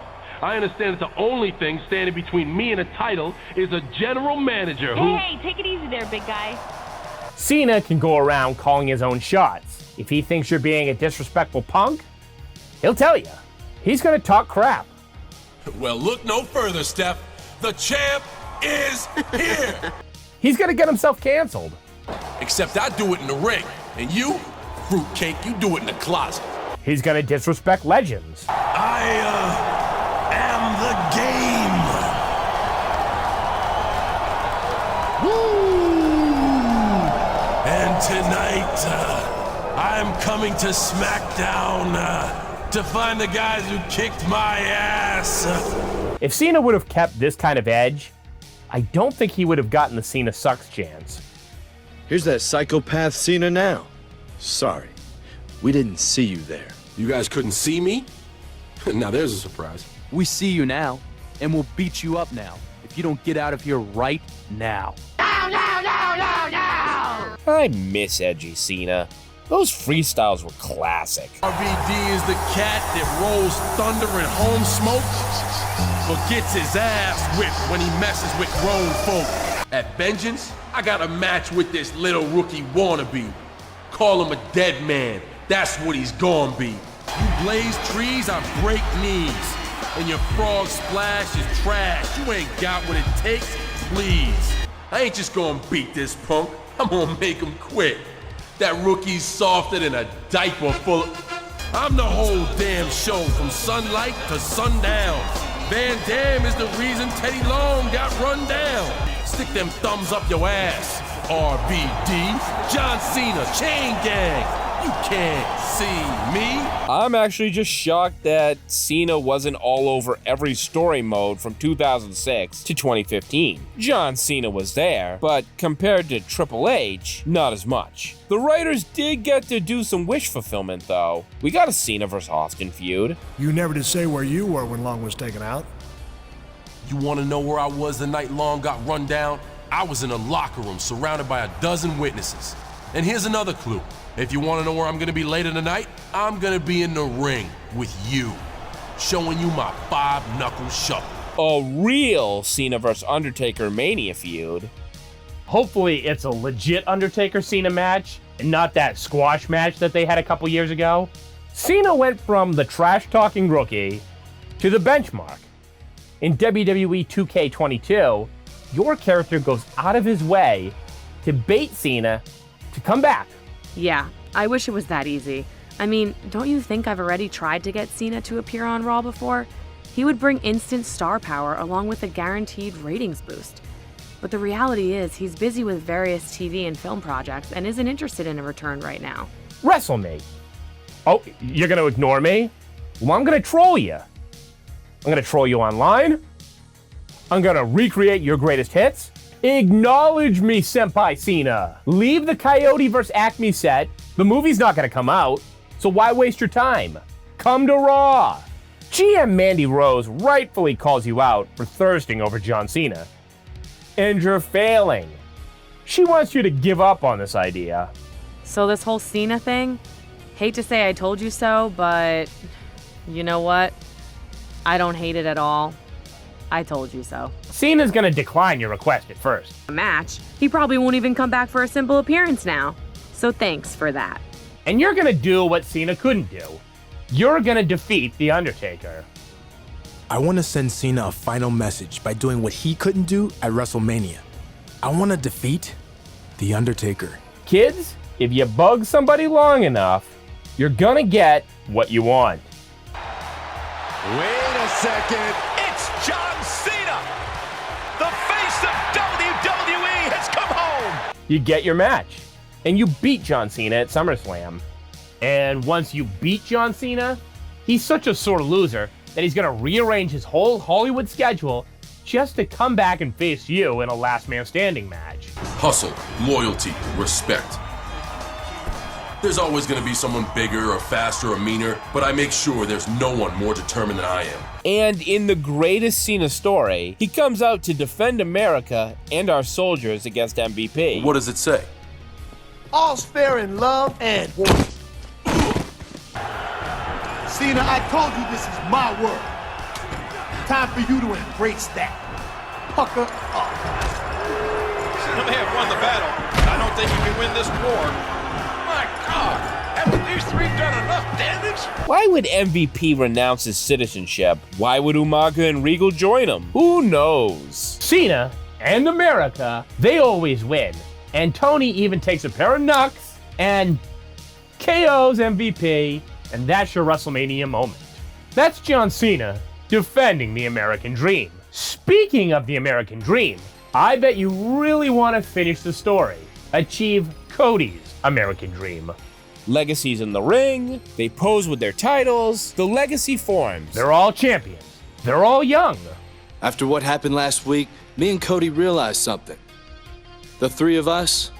I understand that the only thing standing between me and a title is a general manager who... Hey, take it easy there, big guy. Cena can go around calling his own shots. If he thinks you're being a disrespectful punk, he'll tell you. He's gonna talk crap. Well, look no further, Steph. The champ is here! He's gonna get himself canceled. Except I do it in the ring. And you, fruitcake, you do it in the closet. He's gonna disrespect legends. Am the game. Woo! And tonight, I'm coming to SmackDown to find the guys who kicked my ass. If Cena would have kept this kind of edge, I don't think he would have gotten the Cena sucks chance. Here's that psychopath Cena now. Sorry, we didn't see you there. You guys couldn't see me? Now there's a surprise. We see you now, and we'll beat you up now if you don't get out of here right now. No, no, no, no, no! I miss edgy Cena. Those freestyles were classic. RVD is the cat that rolls thunder and home smoke, but gets his ass whipped when he messes with grown folk. At Vengeance, I got a match with this little rookie wannabe. Call him a dead man. That's what he's gonna be. You blaze trees, I break knees. And your frog splash is trash. You ain't got what it takes, please. I ain't just gonna beat this punk. I'm gonna make him quit. That rookie's softer than a diaper full of... I'm the whole damn show from sunlight to sundown. Van Damme is the reason Teddy Long got run down. Stick them thumbs up your ass. RVD, John Cena, Chain Gang. You can't see me. I'm actually just shocked that Cena wasn't all over every story mode from 2006 to 2015. John Cena was there, but compared to Triple H, not as much. The writers did get to do some wish fulfillment though. We got a Cena vs. Austin feud. You never did say where you were when Long was taken out. You want to know where I was the night Long got run down? I was in a locker room surrounded by a dozen witnesses. And here's another clue. If you want to know where I'm going to be later tonight, I'm going to be in the ring with you, showing you my 5-knuckle shuffle. A real Cena vs. Undertaker Mania feud. Hopefully it's a legit Undertaker-Cena match, and not that squash match that they had a couple years ago. Cena went from the trash-talking rookie to the benchmark. In WWE 2K22, your character goes out of his way to bait Cena to come back. Yeah, I wish it was that easy. I mean, don't you think I've already tried to get Cena to appear on Raw before? He would bring instant star power along with a guaranteed ratings boost. But the reality is he's busy with various TV and film projects and isn't interested in a return right now. Wrestle me. Oh, you're gonna ignore me? Well, I'm gonna troll you. I'm gonna troll you online. I'm gonna recreate your greatest hits. Acknowledge me, Senpai Cena. Leave the Coyote vs. Acme set. The movie's not gonna come out, so why waste your time? Come to Raw. GM Mandy Rose rightfully calls you out for thirsting over John Cena. And you're failing. She wants you to give up on this idea. So this whole Cena thing? Hate to say I told you so, but you know what? I don't hate it at all. I told you so. Cena's gonna decline your request at first. A match? He probably won't even come back for a simple appearance now. So thanks for that. And you're gonna do what Cena couldn't do. You're gonna defeat The Undertaker. I want to send Cena a final message by doing what he couldn't do at WrestleMania. I want to defeat The Undertaker. Kids, if you bug somebody long enough, you're gonna get what you want. Wait a second. It's John Cena. The face of WWE has come home. You get your match, and you beat John Cena at SummerSlam. And once you beat John Cena, he's such a sore loser that he's gonna rearrange his whole Hollywood schedule just to come back and face you in a last man standing match. Hustle, loyalty, respect. There's always going to be someone bigger or faster or meaner, but I make sure there's no one more determined than I am. And in the greatest Cena story, he comes out to defend America and our soldiers against MVP. What does it say? All's fair in love and war. Cena, I told you this is my world. Time for you to embrace that. Pucker up. Cena may have won the battle, but I don't think you can win this war. My God, haven't these three done enough damage? Why would MVP renounce his citizenship? Why would Umaga and Regal join him? Who knows? Cena and America, they always win. And Tony even takes a pair of knucks and KOs MVP, and that's your WrestleMania moment. That's John Cena defending the American Dream. Speaking of the American Dream, I bet you really want to finish the story. Achieve Cody's American Dream. Legacy's in the ring, they pose with their titles, the legacy forms. They're all champions. They're all young. After what happened last week, me and Cody realized something. The three of us,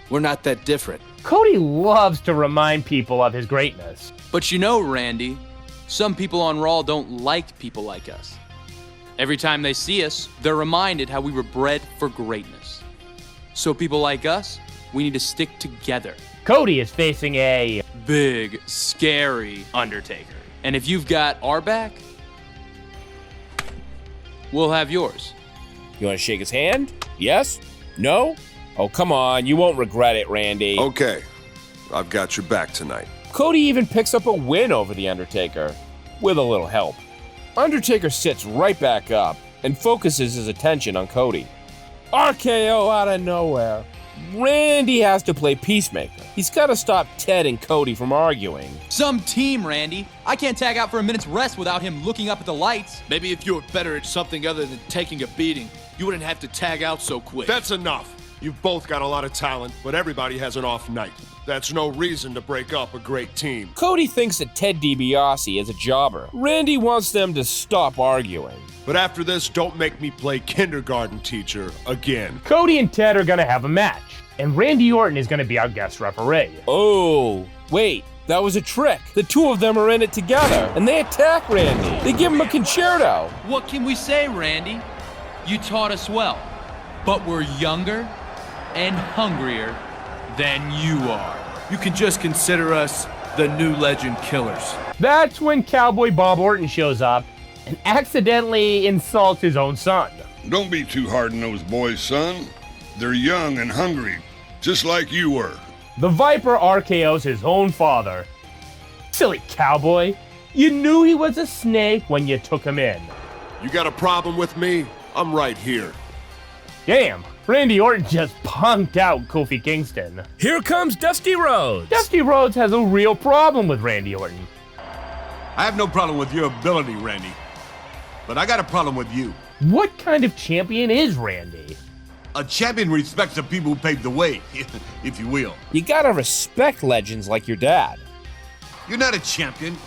we're not that different. Cody loves to remind people of his greatness. But you know, Randy, some people on Raw don't like people like us. Every time they see us, they're reminded how we were bred for greatness. So people like us, we need to stick together. Cody is facing a big, scary Undertaker. And if you've got our back, we'll have yours. You want to shake his hand? Yes? No? Oh, come on, you won't regret it, Randy. Okay, I've got your back tonight. Cody even picks up a win over The Undertaker, with a little help. Undertaker sits right back up and focuses his attention on Cody. RKO out of nowhere. Randy has to play peacemaker. He's got to stop Ted and Cody from arguing. Some team, Randy. I can't tag out for a minute's rest without him looking up at the lights. Maybe if you were better at something other than taking a beating, you wouldn't have to tag out so quick. That's enough. You've both got a lot of talent, but everybody has an off night. That's no reason to break up a great team. Cody thinks that Ted DiBiase is a jobber. Randy wants them to stop arguing. But after this, don't make me play kindergarten teacher again. Cody and Ted are gonna have a match. and Randy Orton is going to be our guest referee. Oh, wait. That was a trick. The two of them are in it together, and they attack Randy. They give him a concerto. What can we say, Randy? You taught us well, but we're younger and hungrier than you are. You can just consider us the new legend killers. That's when Cowboy Bob Orton shows up and accidentally insults his own son. Don't be too hard on those boys, son. They're young and hungry, just like you were. The Viper RKO's his own father. Silly cowboy. You knew he was a snake when you took him in. You got a problem with me? I'm right here. Damn, Randy Orton just punked out Kofi Kingston. Here comes Dusty Rhodes. Dusty Rhodes has a real problem with Randy Orton. I have no problem with your ability, Randy. But I got a problem with you. What kind of champion is Randy? A champion respects the people who paved the way, if you will. You gotta respect legends like your dad. You're not a champion.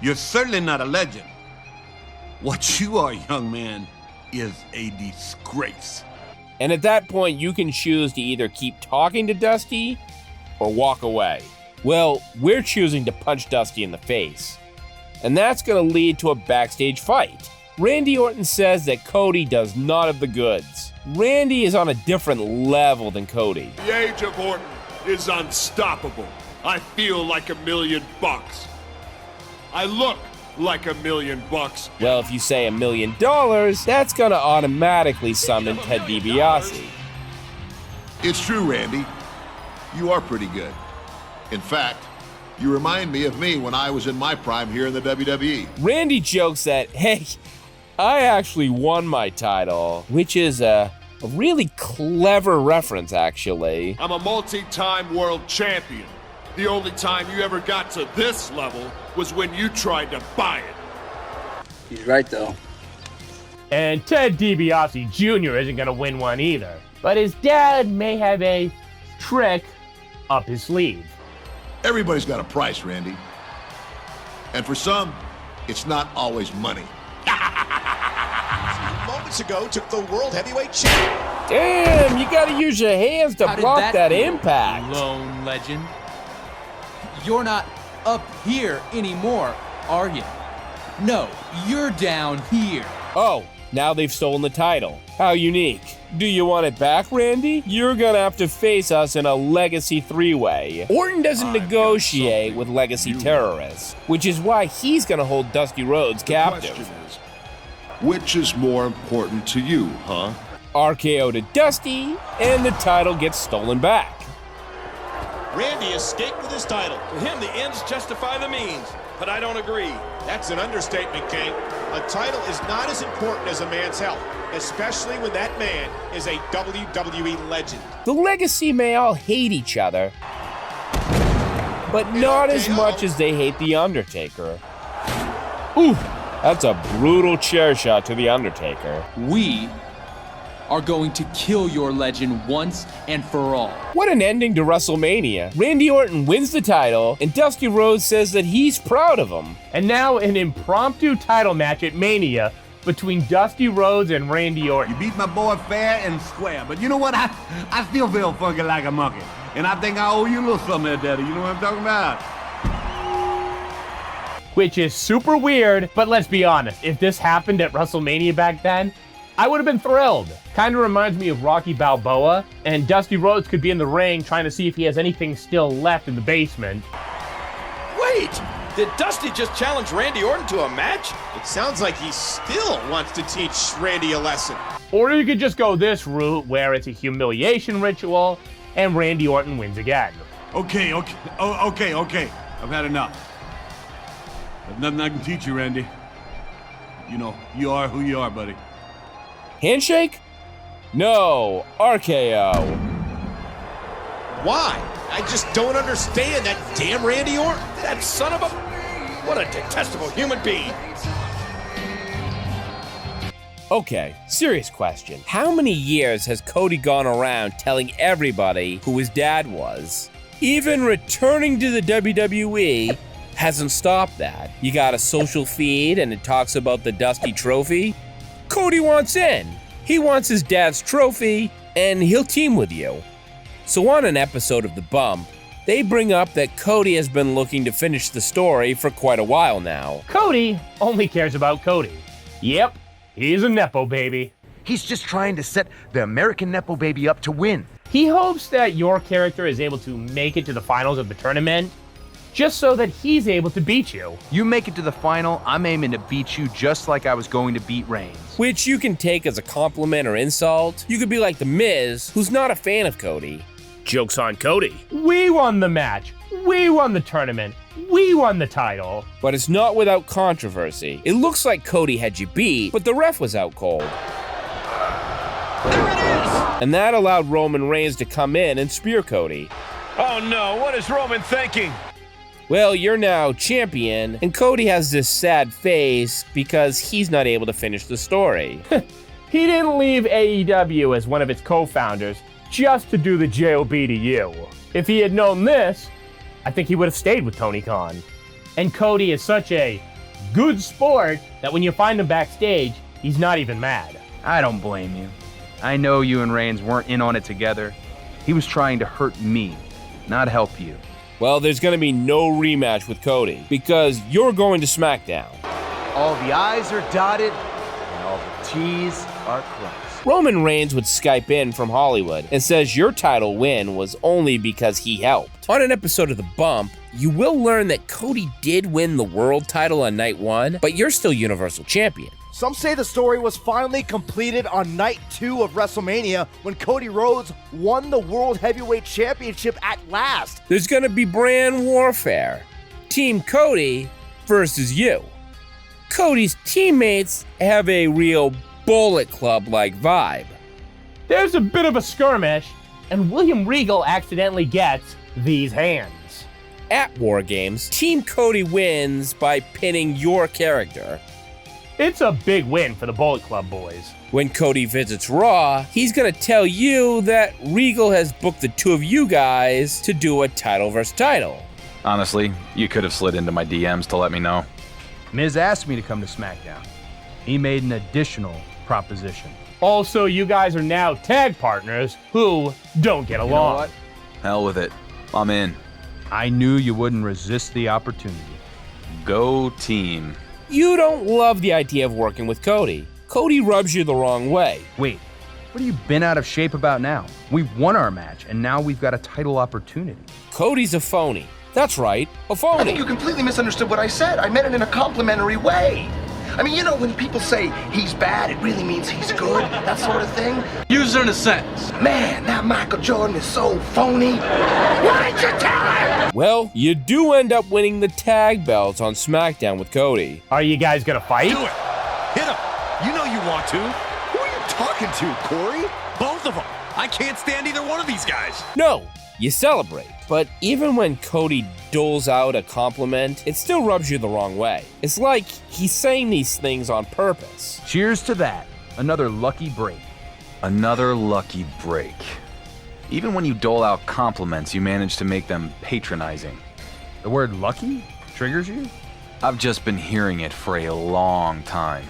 You're certainly not a legend. What you are, young man, is a disgrace. And at that point, you can choose to either keep talking to Dusty or walk away. Well, we're choosing to punch Dusty in the face. And that's gonna lead to a backstage fight. Randy Orton says that Cody does not have the goods. Randy is on a different level than Cody. The age of Orton is unstoppable. I feel like $1 million. I look like $1 million. Well, if you say $1 million, that's gonna automatically summon Ted DiBiase. It's true, Randy. You are pretty good. In fact, you remind me of me when I was in my prime here in the WWE. Randy jokes that, hey, I actually won my title, which is a really clever reference, actually. I'm a multi-time world champion. The only time you ever got to this level was when you tried to buy it. He's right, though. And Ted DiBiase Jr. isn't going to win one either. But his dad may have a trick up his sleeve. Everybody's got a price, Randy. And for some, it's not always money. Moments ago took the World Heavyweight Champion. Damn, you gotta use your hands to block that impact. Lone legend. You're not up here anymore, are you? No, you're down here. Oh, now they've stolen the title. How unique. Do you want it back, Randy? You're gonna have to face us in a legacy three-way. Orton doesn't negotiate with legacy terrorists, which is why he's gonna hold Dusty Rhodes captive. Which is more important to you, huh? RKO to Dusty, and the title gets stolen back. Randy escaped with his title. To him, the ends justify the means. But I don't agree. That's an understatement, King. A title is not as important as a man's health, especially when that man is a WWE legend. The legacy may all hate each other, but not as much as they hate The Undertaker. Ooh, that's a brutal chair shot to The Undertaker. We are going to kill your legend once and for all. What an ending to WrestleMania. Randy Orton wins the title, and Dusty Rhodes says that he's proud of him. And now an impromptu title match at Mania between Dusty Rhodes and Randy Orton. You beat my boy fair and square, but you know what? I still feel funky like a monkey. And I think I owe you a little something there, Daddy. You know what I'm talking about? Which is super weird, but let's be honest, if this happened at WrestleMania back then, I would have been thrilled. Kind of reminds me of Rocky Balboa, and Dusty Rhodes could be in the ring trying to see if he has anything still left in the basement. Wait! Did Dusty just challenge Randy Orton to a match? It sounds like he still wants to teach Randy a lesson. Or you could just go this route where it's a humiliation ritual and Randy Orton wins again. Okay. I've had enough. There's nothing I can teach you, Randy. You know, you are who you are, buddy. Handshake? No, RKO. Why? I just don't understand that damn Randy Orton. That son of a... What a detestable human being. Okay, serious question. How many years has Cody gone around telling everybody who his dad was? Even returning to the WWE hasn't stopped that. You got a social feed and it talks about the Dusty Trophy. Cody wants in. He wants his dad's trophy, and he'll team with you. So on an episode of The Bump, they bring up that Cody has been looking to finish the story for quite a while now. Cody only cares about Cody. Yep, he's a Nepo baby. He's just trying to set the American Nepo baby up to win. He hopes that your character is able to make it to the finals of the tournament, just so that he's able to beat you. You make it to the final, I'm aiming to beat you just like I was going to beat Reigns. Which you can take as a compliment or insult. You could be like The Miz, who's not a fan of Cody. Joke's on Cody. We won the match. We won the tournament. We won the title. But it's not without controversy. It looks like Cody had you beat, but the ref was out cold. And that allowed Roman Reigns to come in and spear Cody. Oh no, what is Roman thinking? Well, you're now champion, and Cody has this sad face because he's not able to finish the story. He didn't leave AEW as one of its co-founders just to do the JOB to you. If he had known this, I think he would have stayed with Tony Khan. And Cody is such a good sport that when you find him backstage, he's not even mad. I don't blame you. I know you and Reigns weren't in on it together. He was trying to hurt me, not help you. Well, there's going to be no rematch with Cody because you're going to SmackDown. All the I's are dotted and all the T's are crossed. Roman Reigns would Skype in from Hollywood and says your title win was only because he helped. On an episode of The Bump, you will learn that Cody did win the world title on night 1, but you're still Universal Champion. Some say the story was finally completed on night 2 of WrestleMania when Cody Rhodes won the World Heavyweight Championship at last. There's gonna be brand warfare. Team Cody versus you. Cody's teammates have a real Bullet Club-like vibe. There's a bit of a skirmish, and William Regal accidentally gets these hands. At War Games, Team Cody wins by pinning your character. It's a big win for the Bullet Club boys. When Cody visits Raw, he's gonna tell you that Regal has booked the two of you guys to do a title versus title. Honestly, you could have slid into my DMs to let me know. Miz asked me to come to SmackDown. He made an additional proposition. Also, you guys are now tag partners who don't get along. You know what? Hell with it. I'm in. I knew you wouldn't resist the opportunity. Go team. You don't love the idea of working with Cody. Cody rubs you the wrong way. Wait, what have you been out of shape about now? We've won our match, and now we've got a title opportunity. Cody's a phony. That's right, a phony. I think you completely misunderstood what I said. I meant it in a complimentary way. I mean, you know, when people say he's bad, it really means he's good, that sort of thing. Use it in a sentence. Man, that Michael Jordan is so phony. Why didn't you tell him? Well, you do end up winning the tag belts on SmackDown with Cody. Are you guys gonna fight? Do it. Hit him. You know you want to. Who are you talking to, Corey? Both of them. I can't stand either one of these guys. No, you celebrate. But even when Cody doles out a compliment, it still rubs you the wrong way. It's like he's saying these things on purpose. Cheers to that. Another lucky break. Another lucky break. Even when you dole out compliments, you manage to make them patronizing. The word lucky triggers you? I've just been hearing it for a long time.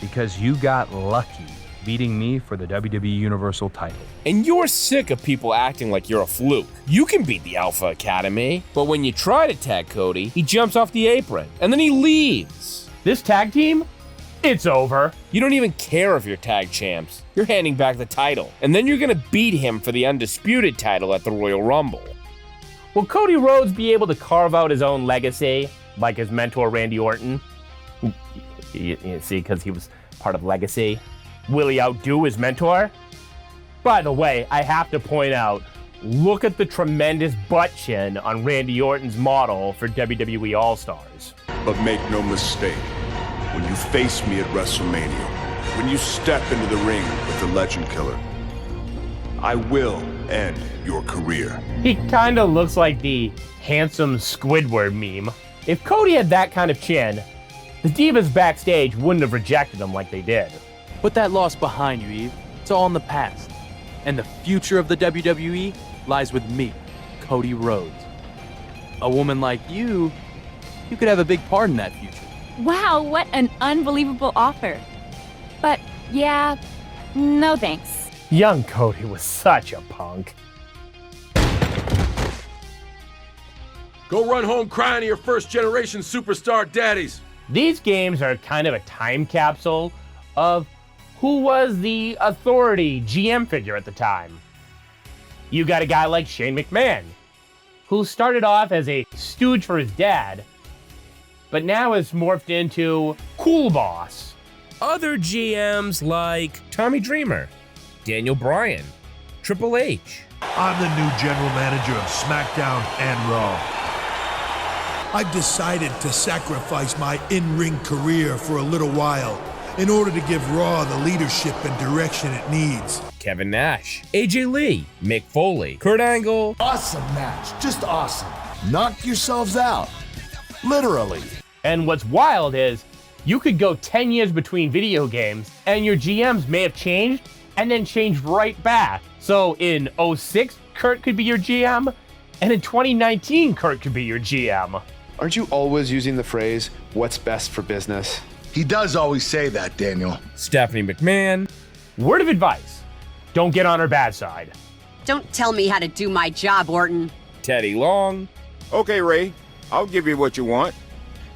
Because you got lucky beating me for the WWE Universal title. And you're sick of people acting like you're a fluke. You can beat the Alpha Academy, but when you try to tag Cody, he jumps off the apron, and then he leaves. This tag team? It's over. You don't even care if you're tag champs. You're handing back the title, and then you're gonna beat him for the undisputed title at the Royal Rumble. Will Cody Rhodes be able to carve out his own legacy, like his mentor Randy Orton? You see, because he was part of Legacy. Will he outdo his mentor? By the way, I have to point out, look at the tremendous butt chin on Randy Orton's model for WWE All-Stars. But make no mistake, when you face me at WrestleMania, when you step into the ring with the Legend Killer, I will end your career. He kinda looks like the handsome Squidward meme. If Cody had that kind of chin, the divas backstage wouldn't have rejected him like they did. Put that loss behind you, Eve. It's all in the past. And the future of the WWE lies with me, Cody Rhodes. A woman like you could have a big part in that future. Wow, what an unbelievable offer. But yeah, no thanks. Young Cody was such a punk. Go run home crying to your first-generation superstar daddies. These games are kind of a time capsule of who was the authority GM figure at the time. You got a guy like Shane McMahon, who started off as a stooge for his dad, but now has morphed into cool boss. Other GMs like Tommy Dreamer, Daniel Bryan, Triple H. I'm the new general manager of SmackDown and Raw. I've decided to sacrifice my in-ring career for a little while in order to give Raw the leadership and direction it needs. Kevin Nash, AJ Lee, Mick Foley, Kurt Angle. Awesome match, just awesome. Knock yourselves out, literally. And what's wild is, you could go 10 years between video games, and your GMs may have changed, and then changed right back. So in 06, Kurt could be your GM, and in 2019, Kurt could be your GM. Aren't you always using the phrase, what's best for business? He does always say that, Daniel. Stephanie McMahon. Word of advice, don't get on her bad side. Don't tell me how to do my job, Orton. Teddy Long. Okay, Ray, I'll give you what you want.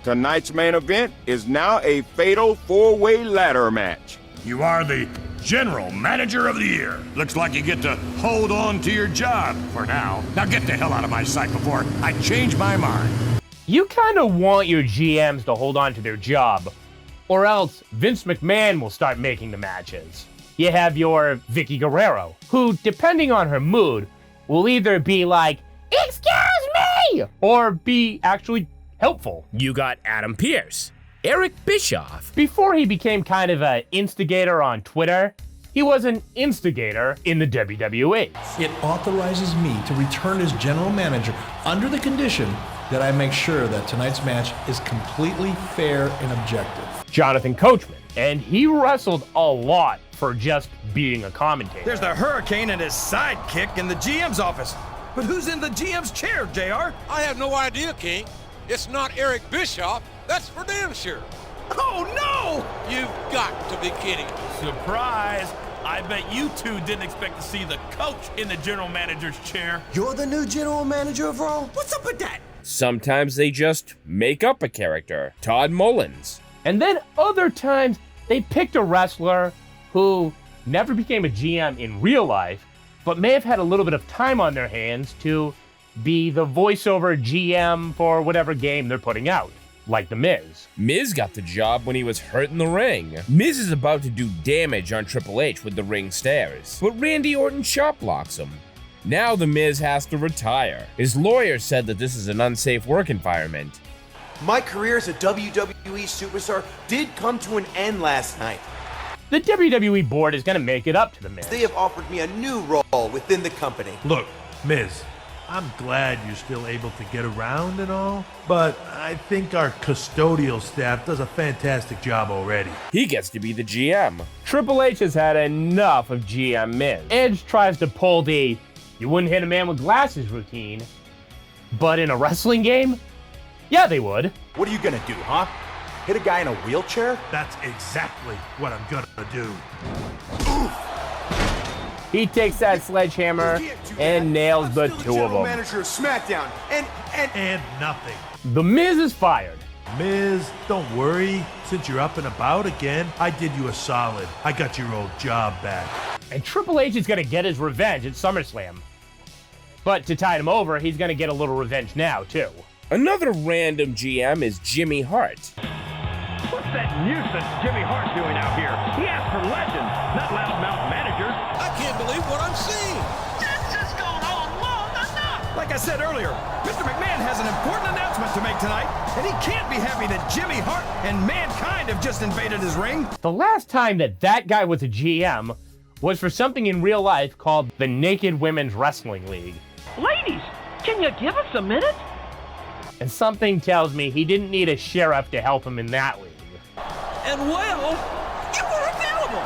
Tonight's main event is now a fatal four-way ladder match. You are the General Manager of the Year. Looks like you get to hold on to your job for now. Now get the hell out of my sight before I change my mind. You kind of want your GMs to hold on to their job, or else Vince McMahon will start making the matches. You have your Vicky Guerrero, who, depending on her mood, will either be like, "Excuse me!" or be actually helpful. You got Adam Pearce, Eric Bischoff. Before he became kind of an instigator on Twitter, he was an instigator in the WWE. It authorizes me to return as general manager under the condition that I make sure that tonight's match is completely fair and objective. Jonathan Coachman, and he wrestled a lot for just being a commentator. There's the Hurricane and his sidekick in the GM's office. But who's in the GM's chair, JR? I have no idea, King. It's not Eric Bischoff. That's for damn sure. Oh, no! You've got to be kidding. Surprise! I bet you two didn't expect to see the coach in the general manager's chair. You're the new general manager of Raw? What's up with that? Sometimes they just make up a character. Todd Mullins. And then other times, they picked a wrestler who never became a GM in real life, but may have had a little bit of time on their hands to be the voiceover GM for whatever game they're putting out, like The Miz. Miz got the job when he was hurt in the ring. Miz is about to do damage on Triple H with the ring stairs, but Randy Orton chop blocks him. Now The Miz has to retire. His lawyer said that this is an unsafe work environment. My career as a WWE superstar did come to an end last night. The WWE board is going to make it up to The Miz. They have offered me a new role within the company. Look, Miz, I'm glad you're still able to get around and all, but I think our custodial staff does a fantastic job already. He gets to be the GM. Triple H has had enough of GM Miz. Edge tries to pull the "you wouldn't hit a man with glasses" routine, but in a wrestling game, yeah, they would. What are you gonna do, huh? Hit a guy in a wheelchair? That's exactly what I'm gonna do. He takes that sledgehammer and nails the two of them. Manager of SmackDown, and nothing. The Miz is fired. Miz, don't worry. Since you're up and about again, I did you a solid. I got your old job back. And Triple H is gonna get his revenge at SummerSlam. But to tide him over, he's gonna get a little revenge now, too. Another random GM is Jimmy Hart. What's that nuisance Jimmy Hart doing out here? He asked for legends, not loudmouth managers. I can't believe what I'm seeing. This has gone on long enough. Like I said earlier, Mr. McMahon has an important announcement to make tonight, and he can't be happy that Jimmy Hart and Mankind have just invaded his ring. The last time that guy was a GM was for something in real life called the Naked Women's Wrestling League. Ladies, can you give us a minute? And something tells me he didn't need a sheriff to help him in that league. And well, you were available.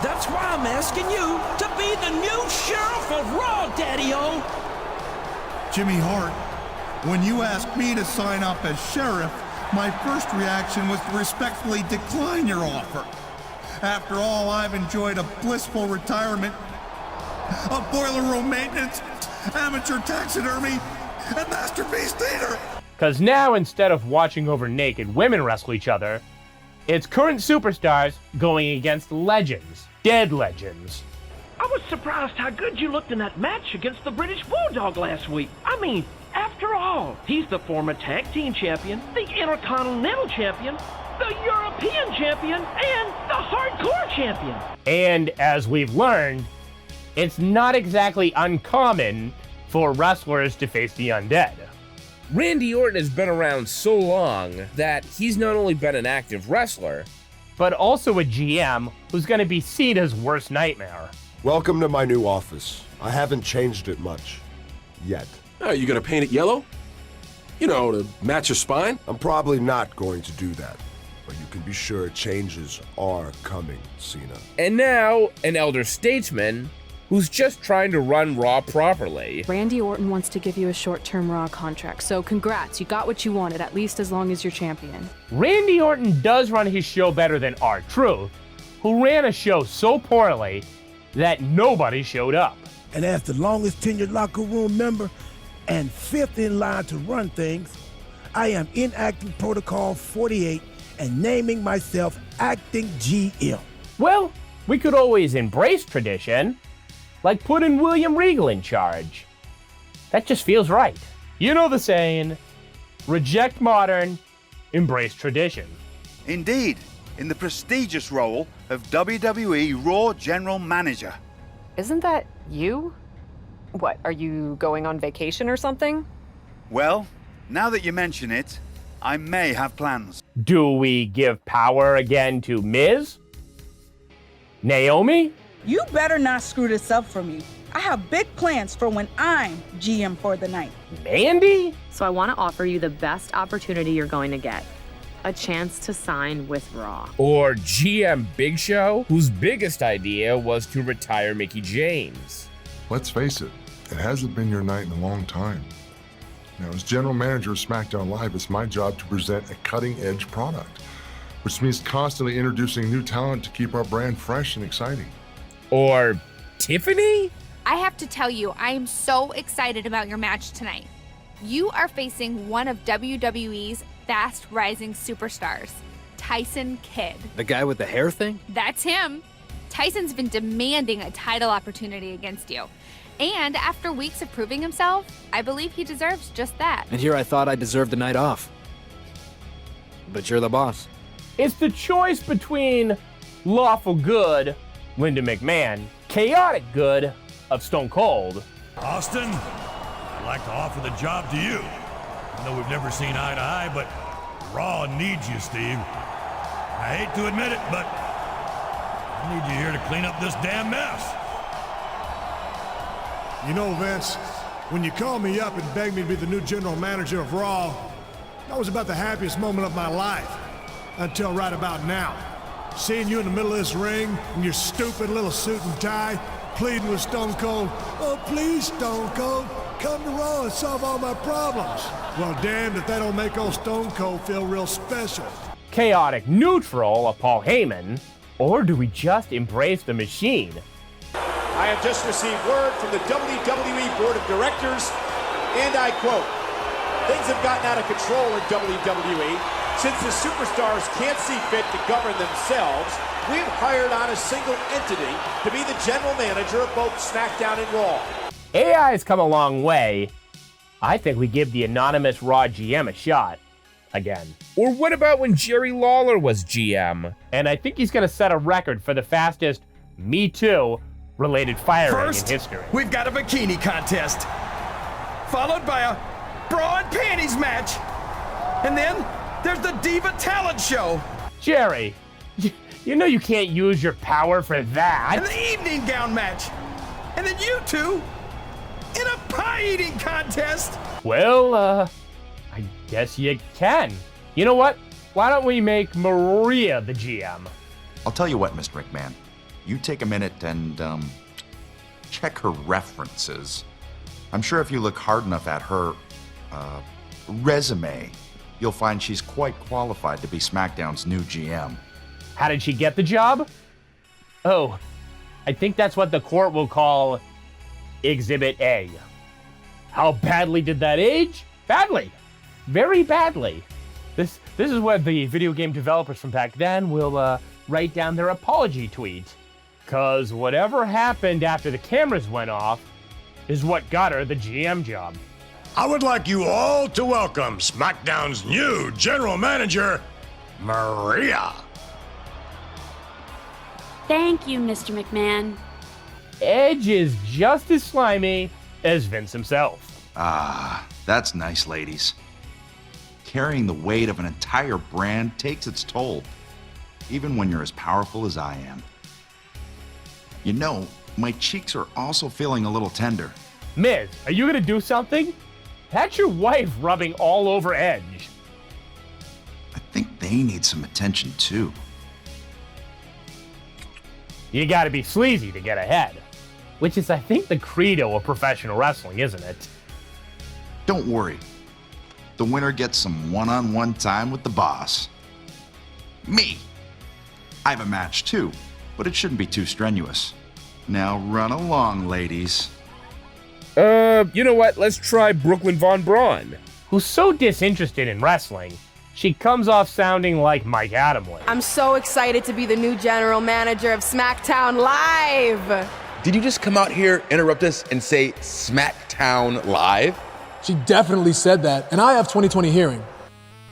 That's why I'm asking you to be the new sheriff of Raw, Daddy-O. Jimmy Hart, when you asked me to sign up as sheriff, my first reaction was to respectfully decline your offer. After all, I've enjoyed a blissful retirement, a boiler room maintenance, amateur taxidermy, and Master Beast Eater. Because now, instead of watching over naked women wrestle each other, it's current superstars going against legends, dead legends. I was surprised how good you looked in that match against the British Bulldog last week. I mean, after all, he's the former tag team champion, the Intercontinental champion, the European champion, and the hardcore champion. And as we've learned, it's not exactly uncommon for wrestlers to face the undead. Randy Orton has been around so long that he's not only been an active wrestler, but also a GM who's going to be Cena's worst nightmare. Welcome to my new office. I haven't changed it much. Yet. Oh, you gonna paint it yellow? You know, to match your spine? I'm probably not going to do that. But you can be sure changes are coming, Cena. And now, an elder statesman who's just trying to run Raw properly. Randy Orton wants to give you a short-term Raw contract, so congrats, you got what you wanted, at least as long as you're champion. Randy Orton does run his show better than R-Truth, who ran a show so poorly that nobody showed up. And as the longest tenured locker room member and fifth in line to run things, I am enacting Protocol 48 and naming myself Acting GM. Well, we could always embrace tradition, like putting William Regal in charge. That just feels right. You know the saying, reject modern, embrace tradition. Indeed, in the prestigious role of WWE Raw General Manager. Isn't that you? What, are you going on vacation or something? Well, now that you mention it, I may have plans. Do we give power again to Miz? Naomi? You better not screw this up for me. I have big plans for when I'm GM for the night. Mandy? So I want to offer you the best opportunity you're going to get. A chance to sign with Raw. Or GM Big Show, whose biggest idea was to retire Mickie James. Let's face it, it hasn't been your night in a long time. Now, as general manager of SmackDown Live, it's my job to present a cutting-edge product, which means constantly introducing new talent to keep our brand fresh and exciting. Or Tiffany? I have to tell you, I am so excited about your match tonight. You are facing one of WWE's fast rising superstars, Tyson Kidd. The guy with the hair thing? That's him. Tyson's been demanding a title opportunity against you. And after weeks of proving himself, I believe he deserves just that. And here I thought I deserved a night off. But you're the boss. It's the choice between lawful good, Linda McMahon, chaotic good of Stone Cold. Austin, I'd like to offer the job to you. I know we've never seen eye to eye, but Raw needs you, Steve. I hate to admit it, but I need you here to clean up this damn mess. You know, Vince, when you called me up and begged me to be the new general manager of Raw, that was about the happiest moment of my life. Until right about now. Seeing you in the middle of this ring in your stupid little suit and tie, pleading with Stone Cold, "Oh, please, Stone Cold, come to Raw and solve all my problems." Well, damned if that don't make old Stone Cold feel real special. Chaotic neutral of Paul Heyman, or do we just embrace the machine? I have just received word from the WWE Board of Directors, and I quote, "Things have gotten out of control in WWE. Since the superstars can't see fit to govern themselves, we've hired on a single entity to be the general manager of both SmackDown and Raw." AI has come a long way. I think we give the anonymous Raw GM a shot. Again. Or what about when Jerry Lawler was GM? And I think he's going to set a record for the fastest Me Too related firing in history. We've got a bikini contest, followed by a bra and panties match, and then there's the Diva Talent Show. Jerry, you know you can't use your power for that. And the evening gown match. And then you two in a pie eating contest. Well, I guess you can. You know what? Why don't we make Maria the GM? I'll tell you what, Mr. McMahon. You take a minute and, check her references. I'm sure if you look hard enough at her, resume, you'll find she's quite qualified to be SmackDown's new GM. How did she get the job? Oh, I think that's what the court will call Exhibit A. How badly did that age? Badly. Very badly. This is what the video game developers from back then will write down their apology tweet. Cause whatever happened after the cameras went off is what got her the GM job. I would like you all to welcome SmackDown's new general manager, Maria. Thank you, Mr. McMahon. Edge is just as slimy as Vince himself. Ah, that's nice, ladies. Carrying the weight of an entire brand takes its toll, even when you're as powerful as I am. You know, my cheeks are also feeling a little tender. Miz, are you gonna do something? That's your wife rubbing all over Edge. I think they need some attention too. You gotta be sleazy to get ahead. Which is, I think, the credo of professional wrestling, isn't it? Don't worry. The winner gets some one-on-one time with the boss. Me! I have a match too, but it shouldn't be too strenuous. Now run along, ladies. You know what? Let's try Brooklyn Von Braun. Who's so disinterested in wrestling, she comes off sounding like Mike Adamle. I'm so excited to be the new general manager of SmackDown Live! Did you just come out here, interrupt us, and say SmackDown Live? She definitely said that, and I have 20/20 hearing.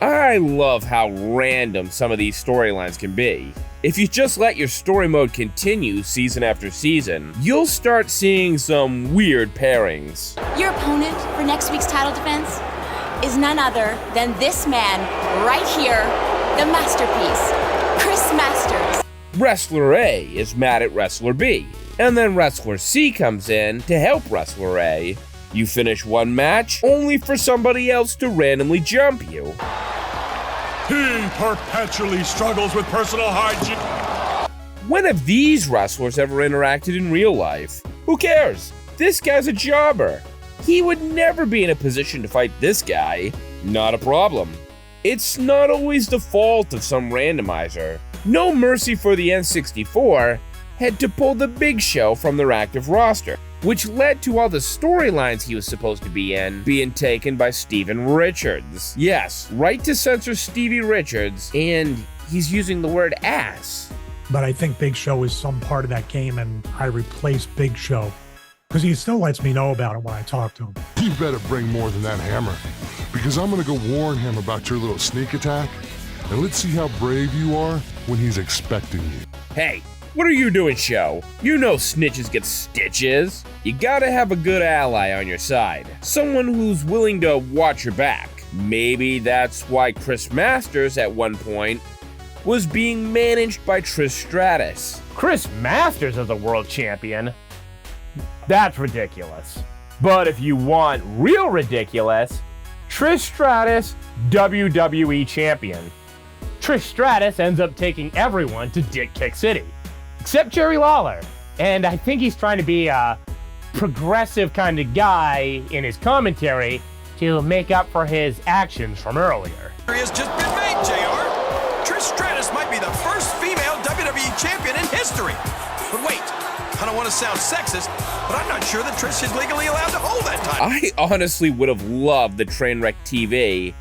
I love how random some of these storylines can be. If you just let your story mode continue season after season, you'll start seeing some weird pairings. Your opponent for next week's title defense is none other than this man right here, the masterpiece, Chris Masters. Wrestler A is mad at Wrestler B, and then Wrestler C comes in to help Wrestler A. You finish one match, only for somebody else to randomly jump you. He perpetually struggles with personal hygiene. When have these wrestlers ever interacted in real life? Who cares? This guy's a jobber. He would never be in a position to fight this guy. Not a problem. It's not always the fault of some randomizer. No mercy for the N64 had to pull the Big Show from their active roster, which led to all the storylines he was supposed to be in being taken by Steven Richards. Yes, right to censor Stevie Richards, and he's using the word ass. But I think Big Show is some part of that game, and I replaced Big Show because he still lets me know about it when I talk to him. You better bring more than that hammer, because I'm gonna go warn him about your little sneak attack, and let's see how brave you are when he's expecting you. Hey, what are you doing, Show? You know snitches get stitches. You gotta have a good ally on your side. Someone who's willing to watch your back. Maybe that's why Chris Masters at one point was being managed by Trish Stratus. Chris Masters as a world champion? That's ridiculous. But if you want real ridiculous, Trish Stratus, WWE champion. Trish Stratus ends up taking everyone to Dick Kick City. Except Jerry Lawler. And I think he's trying to be a progressive kind of guy in his commentary to make up for his actions from earlier. He has just been made, JR. Trish Stratus might be the first female WWE champion in history. But wait, I don't want to sound sexist, but I'm not sure that Trish is legally allowed to hold that title. I honestly would have loved the Trainwreck TV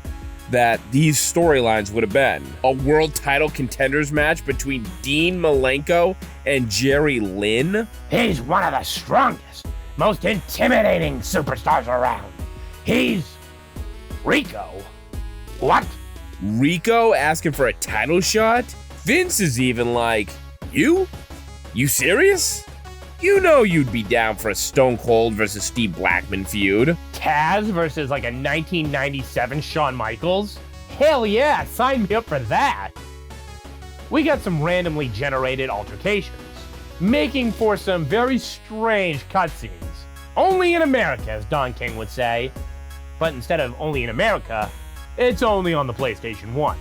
that these storylines would have been. A world title contenders match between Dean Malenko and Jerry Lynn. He's one of the strongest, most intimidating superstars around. He's Rico. What? Rico asking for a title shot? Vince is even like, you? You serious? You know you'd be down for a Stone Cold versus Steve Blackman feud. Taz versus like a 1997 Shawn Michaels? Hell yeah, sign me up for that. We got some randomly generated altercations, making for some very strange cutscenes. Only in America, as Don King would say. But instead of only in America, it's only on the PlayStation 1.